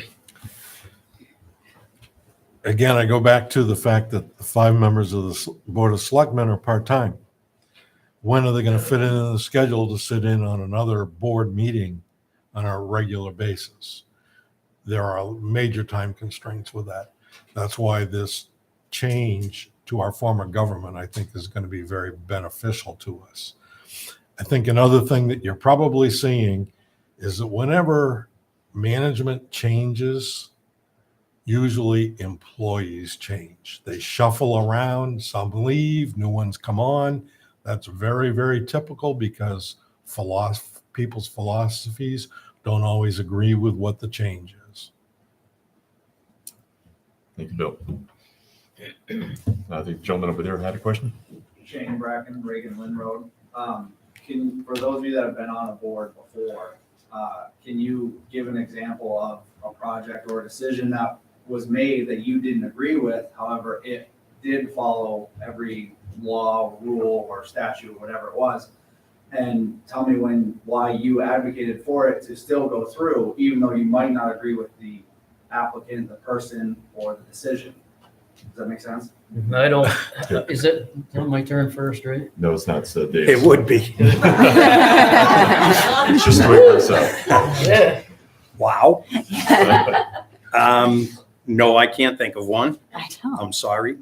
Again, I go back to the fact that the 5 members of the Board of Selectmen are part-time. When are they going to fit in the schedule to sit in on another board meeting on a regular basis? There are major time constraints with that. That's why this change to our form of government, I think, is going to be very beneficial to us. I think another thing that you're probably seeing is that whenever management changes, usually employees change. They shuffle around, some leave, new ones come on. That's very, very typical because people's philosophies don't always agree with what the change is. Thank you, Bill. I think the gentleman over there had a question. Shane Bracken, Reagan Lynn Road. For those of you that have been on a board before, can you give an example of a project or a decision that was made that you didn't agree with, however, it did follow every law, rule, or statute, or whatever it was, and tell me why you advocated for it to still go through, even though you might not agree with the applicant, the person, or the decision? Does that make sense? I don't, is it my turn first, right? No, it's not. Dave. It would be. Just do it yourself. Yeah. Wow. No, I can't think of one. I don't. I'm sorry.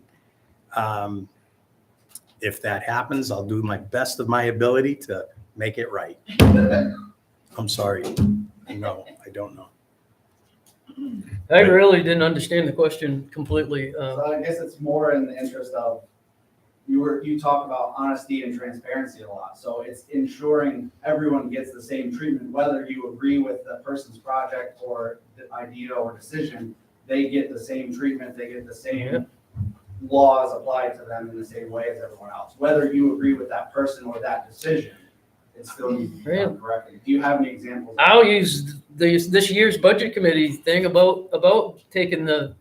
If that happens, I'll do my best of my ability to make it right. I'm sorry. No, I don't know. I really didn't understand the question completely. So I guess it's more in the interest of, you talk about honesty and transparency a lot. So it's ensuring everyone gets the same treatment, whether you agree with the person's project or the idea or decision, they get the same treatment, they get the same laws applied to them in the same way as everyone else. Whether you agree with that person or that decision, it still needs to be done correctly. Do you have any examples? I'll use this year's budget committee thing about taking the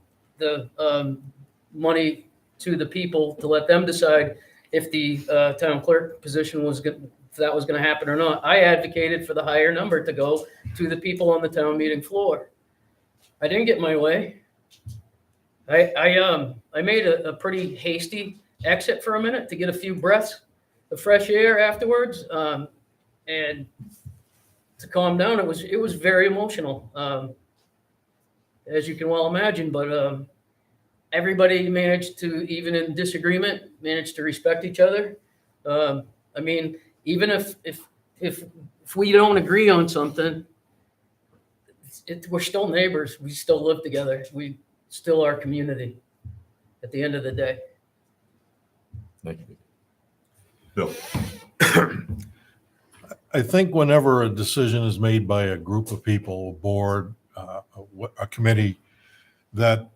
money to the people to let them decide if the town clerk position was good, if that was going to happen or not. I advocated for the higher number to go to the people on the town meeting floor. I didn't get my way. I made a pretty hasty exit for a minute to get a few breaths of fresh air afterwards, and to calm down. It was very emotional, as you can well imagine. But everybody managed to, even in disagreement, managed to respect each other. I mean, even if we don't agree on something, we're still neighbors. We still live together. We still are community at the end of the day. Thank you. Bill? I think whenever a decision is made by a group of people, a board, a committee, that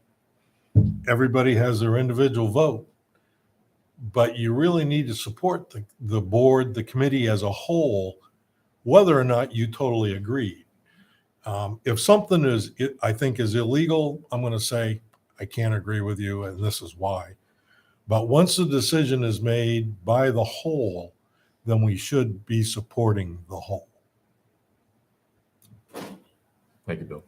everybody has their individual vote, but you really need to support the board, the committee as a whole, whether or not you totally agree. If something I think is illegal, I'm going to say, I can't agree with you, and this is why. But once the decision is made by the whole, then we should be supporting the whole. Thank you, Bill.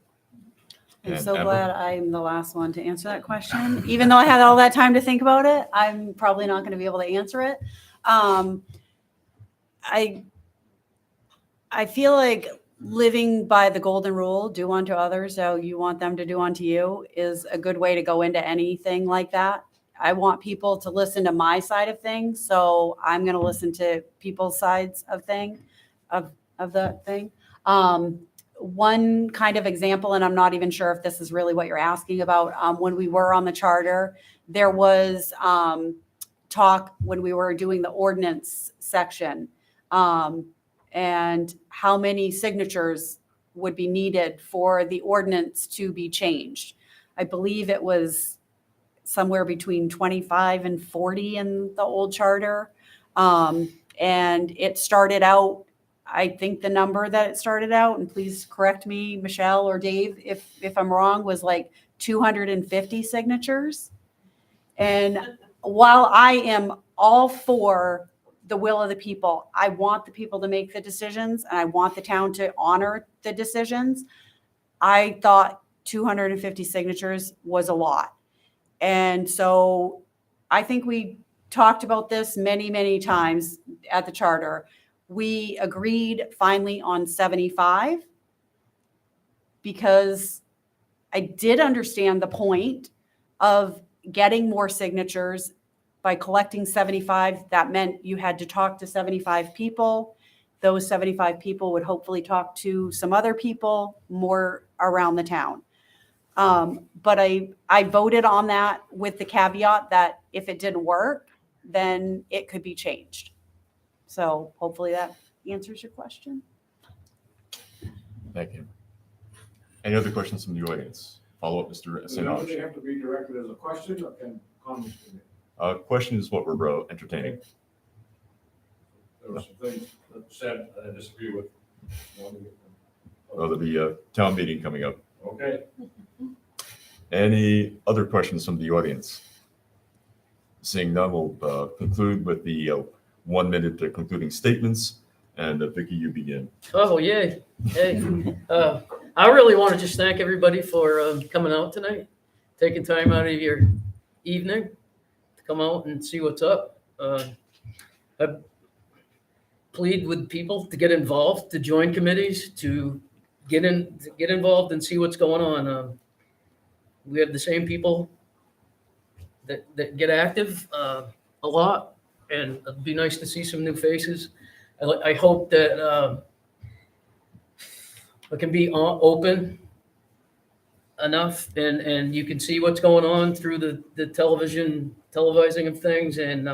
I'm And so Amber? glad I'm the last one to answer that question. Even though I had all that time to think about it, I'm probably not going to be able to answer it. I feel like living by the golden rule, do unto others how you want them to do unto you, is a good way to go into anything like that. I want people to listen to my side of things, so I'm going to listen to people's sides of the thing. One kind of example, and I'm not even sure if this is really what you're asking about, when we were on the charter, there was talk when we were doing the ordinance section, and how many signatures would be needed for the ordinance to be changed. I believe it was somewhere between 25 and 40 in the old charter. And it started out, I think the number that it started out, and please correct me, Michelle or Dave, if I'm wrong, was like 250 signatures. And while I am all for the will of the people, I want the people to make the decisions, and I want the town to honor the decisions. I thought 250 signatures was a lot. And so I think we talked about this many, many times at the charter. We agreed finally on 75 because I did understand the point of getting more signatures by collecting 75. That meant you had to talk to 75 people. Those 75 people would hopefully talk to some other people more around the town. But I voted on that with the caveat that if it didn't work, then it could be changed. So hopefully that answers your question. Thank you. Any other questions from the audience? Follow up, Mr. St. Do they have to be directed as a question or can comments be made? Question is what we're entertaining. There were some things that said I disagree with. There'll be a town meeting coming up. Okay. Any other questions from the audience? Seeing none, we'll conclude with the 1 minute concluding statements. And Vicki, you begin. Oh, yay. Hey, I really want to just thank everybody for coming out tonight, taking time out of your evening to come out and see what's up. I plead with people to get involved, to join committees, to get involved and see what's going on. We have the same people that get active a lot, and it'd be nice to see some new faces. I hope that it can be open enough and you can see what's going on through the televising of things, and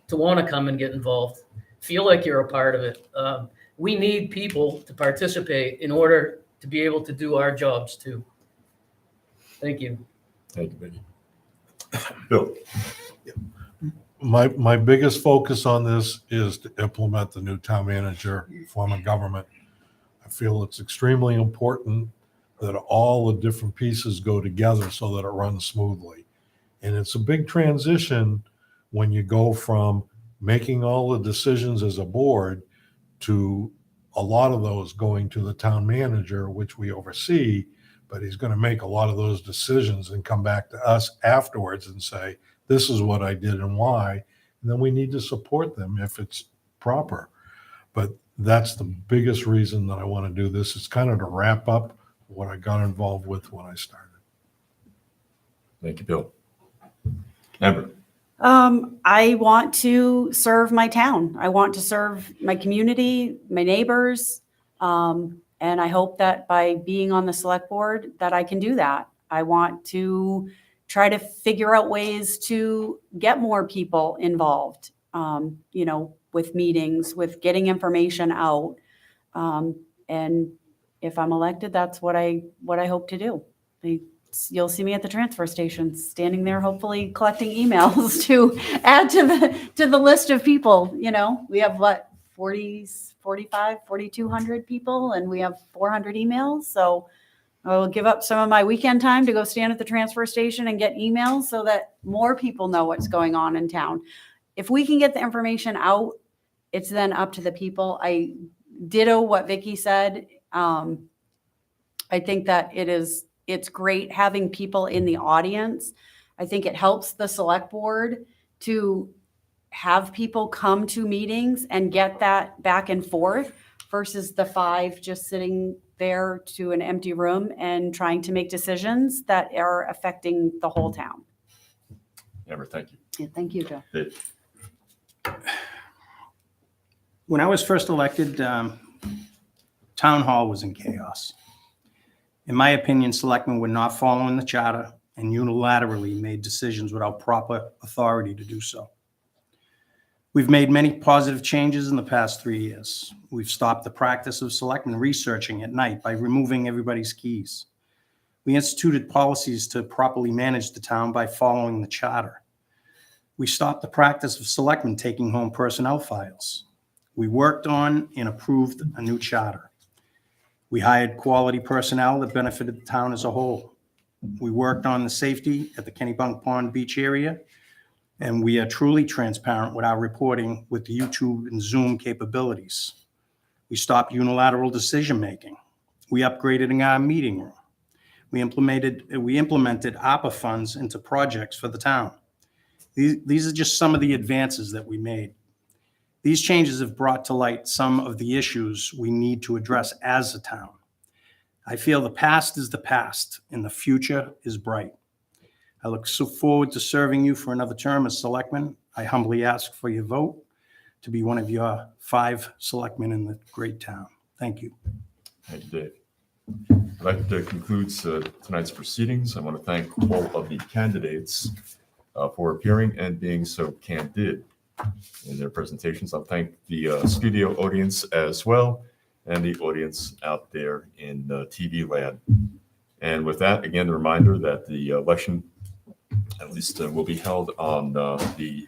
to want to come and get involved. Feel like you're a part of it. We need people to participate in order to be able to do our jobs too. Thank you. Thank you, Vicki. Bill. My biggest focus on this is to implement the new town manager form of government. I feel it's extremely important that all the different pieces go together so that it runs smoothly. And it's a big transition when you go from making all the decisions as a board to a lot of those going to the town manager, which we oversee, but he's going to make a lot of those decisions and come back to us afterwards and say, this is what I did and why. And then we need to support them if it's proper. But that's the biggest reason that I want to do this. It's kind of to wrap up what I got involved with when I started. Thank you, Bill. Amber? I want to serve my town. I want to serve my community, my neighbors. And I hope that by being on the select board that I can do that. I want to try to figure out ways to get more people involved, with meetings, with getting information out. And if I'm elected, that's what I hope to do. You'll see me at the transfer station, standing there, hopefully collecting emails to add to the list of people. We have 4,200 people, and we have 400 emails. So I will give up some of my weekend time to go stand at the transfer station and get emails so that more people know what's going on in town. If we can get the information out, it's then up to the people. I ditto what Vicky said. I think that it's great having people in the audience. I think it helps the select board to have people come to meetings and get that back and forth versus the 5 just sitting there to an empty room and trying to make decisions that are affecting the whole town. Amber, thank you. Yeah, thank you, Joe. Dave? When I was first elected, town hall was in chaos. In my opinion, selectmen were not following the charter and unilaterally made decisions without proper authority to do so. We've made many positive changes in the past 3 years. We've stopped the practice of selectmen researching at night by removing everybody's keys. We instituted policies to properly manage the town by following the charter. We stopped the practice of selectmen taking home personnel files. We worked on and approved a new charter. We hired quality personnel that benefited the town as a whole. We worked on the safety at the Kennybunk Pond Beach area, and we are truly transparent with our reporting with the YouTube and Zoom capabilities. We stopped unilateral decision-making. We upgraded our meeting room. We implemented ARPA funds into projects for the town. These are just some of the advances that we made. These changes have brought to light some of the issues we need to address as a town. I feel the past is the past and the future is bright. I look so forward to serving you for another term as selectman. I humbly ask for your vote to be one of your 5 selectmen in the great town. Thank you. Thank you, Dave. That concludes tonight's proceedings. I want to thank all of the candidates for appearing and being so candid in their presentations. I'll thank the studio audience as well, and the audience out there in TV land. And with that, again, the reminder that the election, at least will be held on the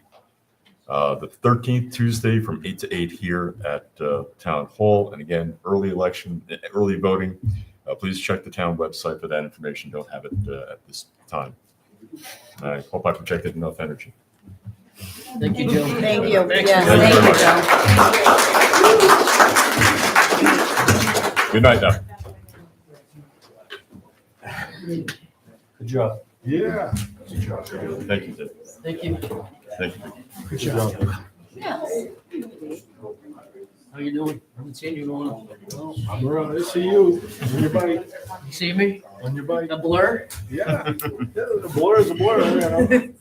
13th, Tuesday from 8 to 8 here at Town Hall. And again, early voting. Please check the town website for that information. Don't have it at this time. I hope I projected enough energy. Thank you, Joe. Thank you. Thanks. Yes, Very thank you, Joe. Good night now. Good job. Yeah. Thank you, Dave. Thank you. Thank you. Good job. How you doing? I haven't seen you in a while. I'm around. I see you on your bike. You see me? On your bike. A blur? Yeah. The blur is a blur.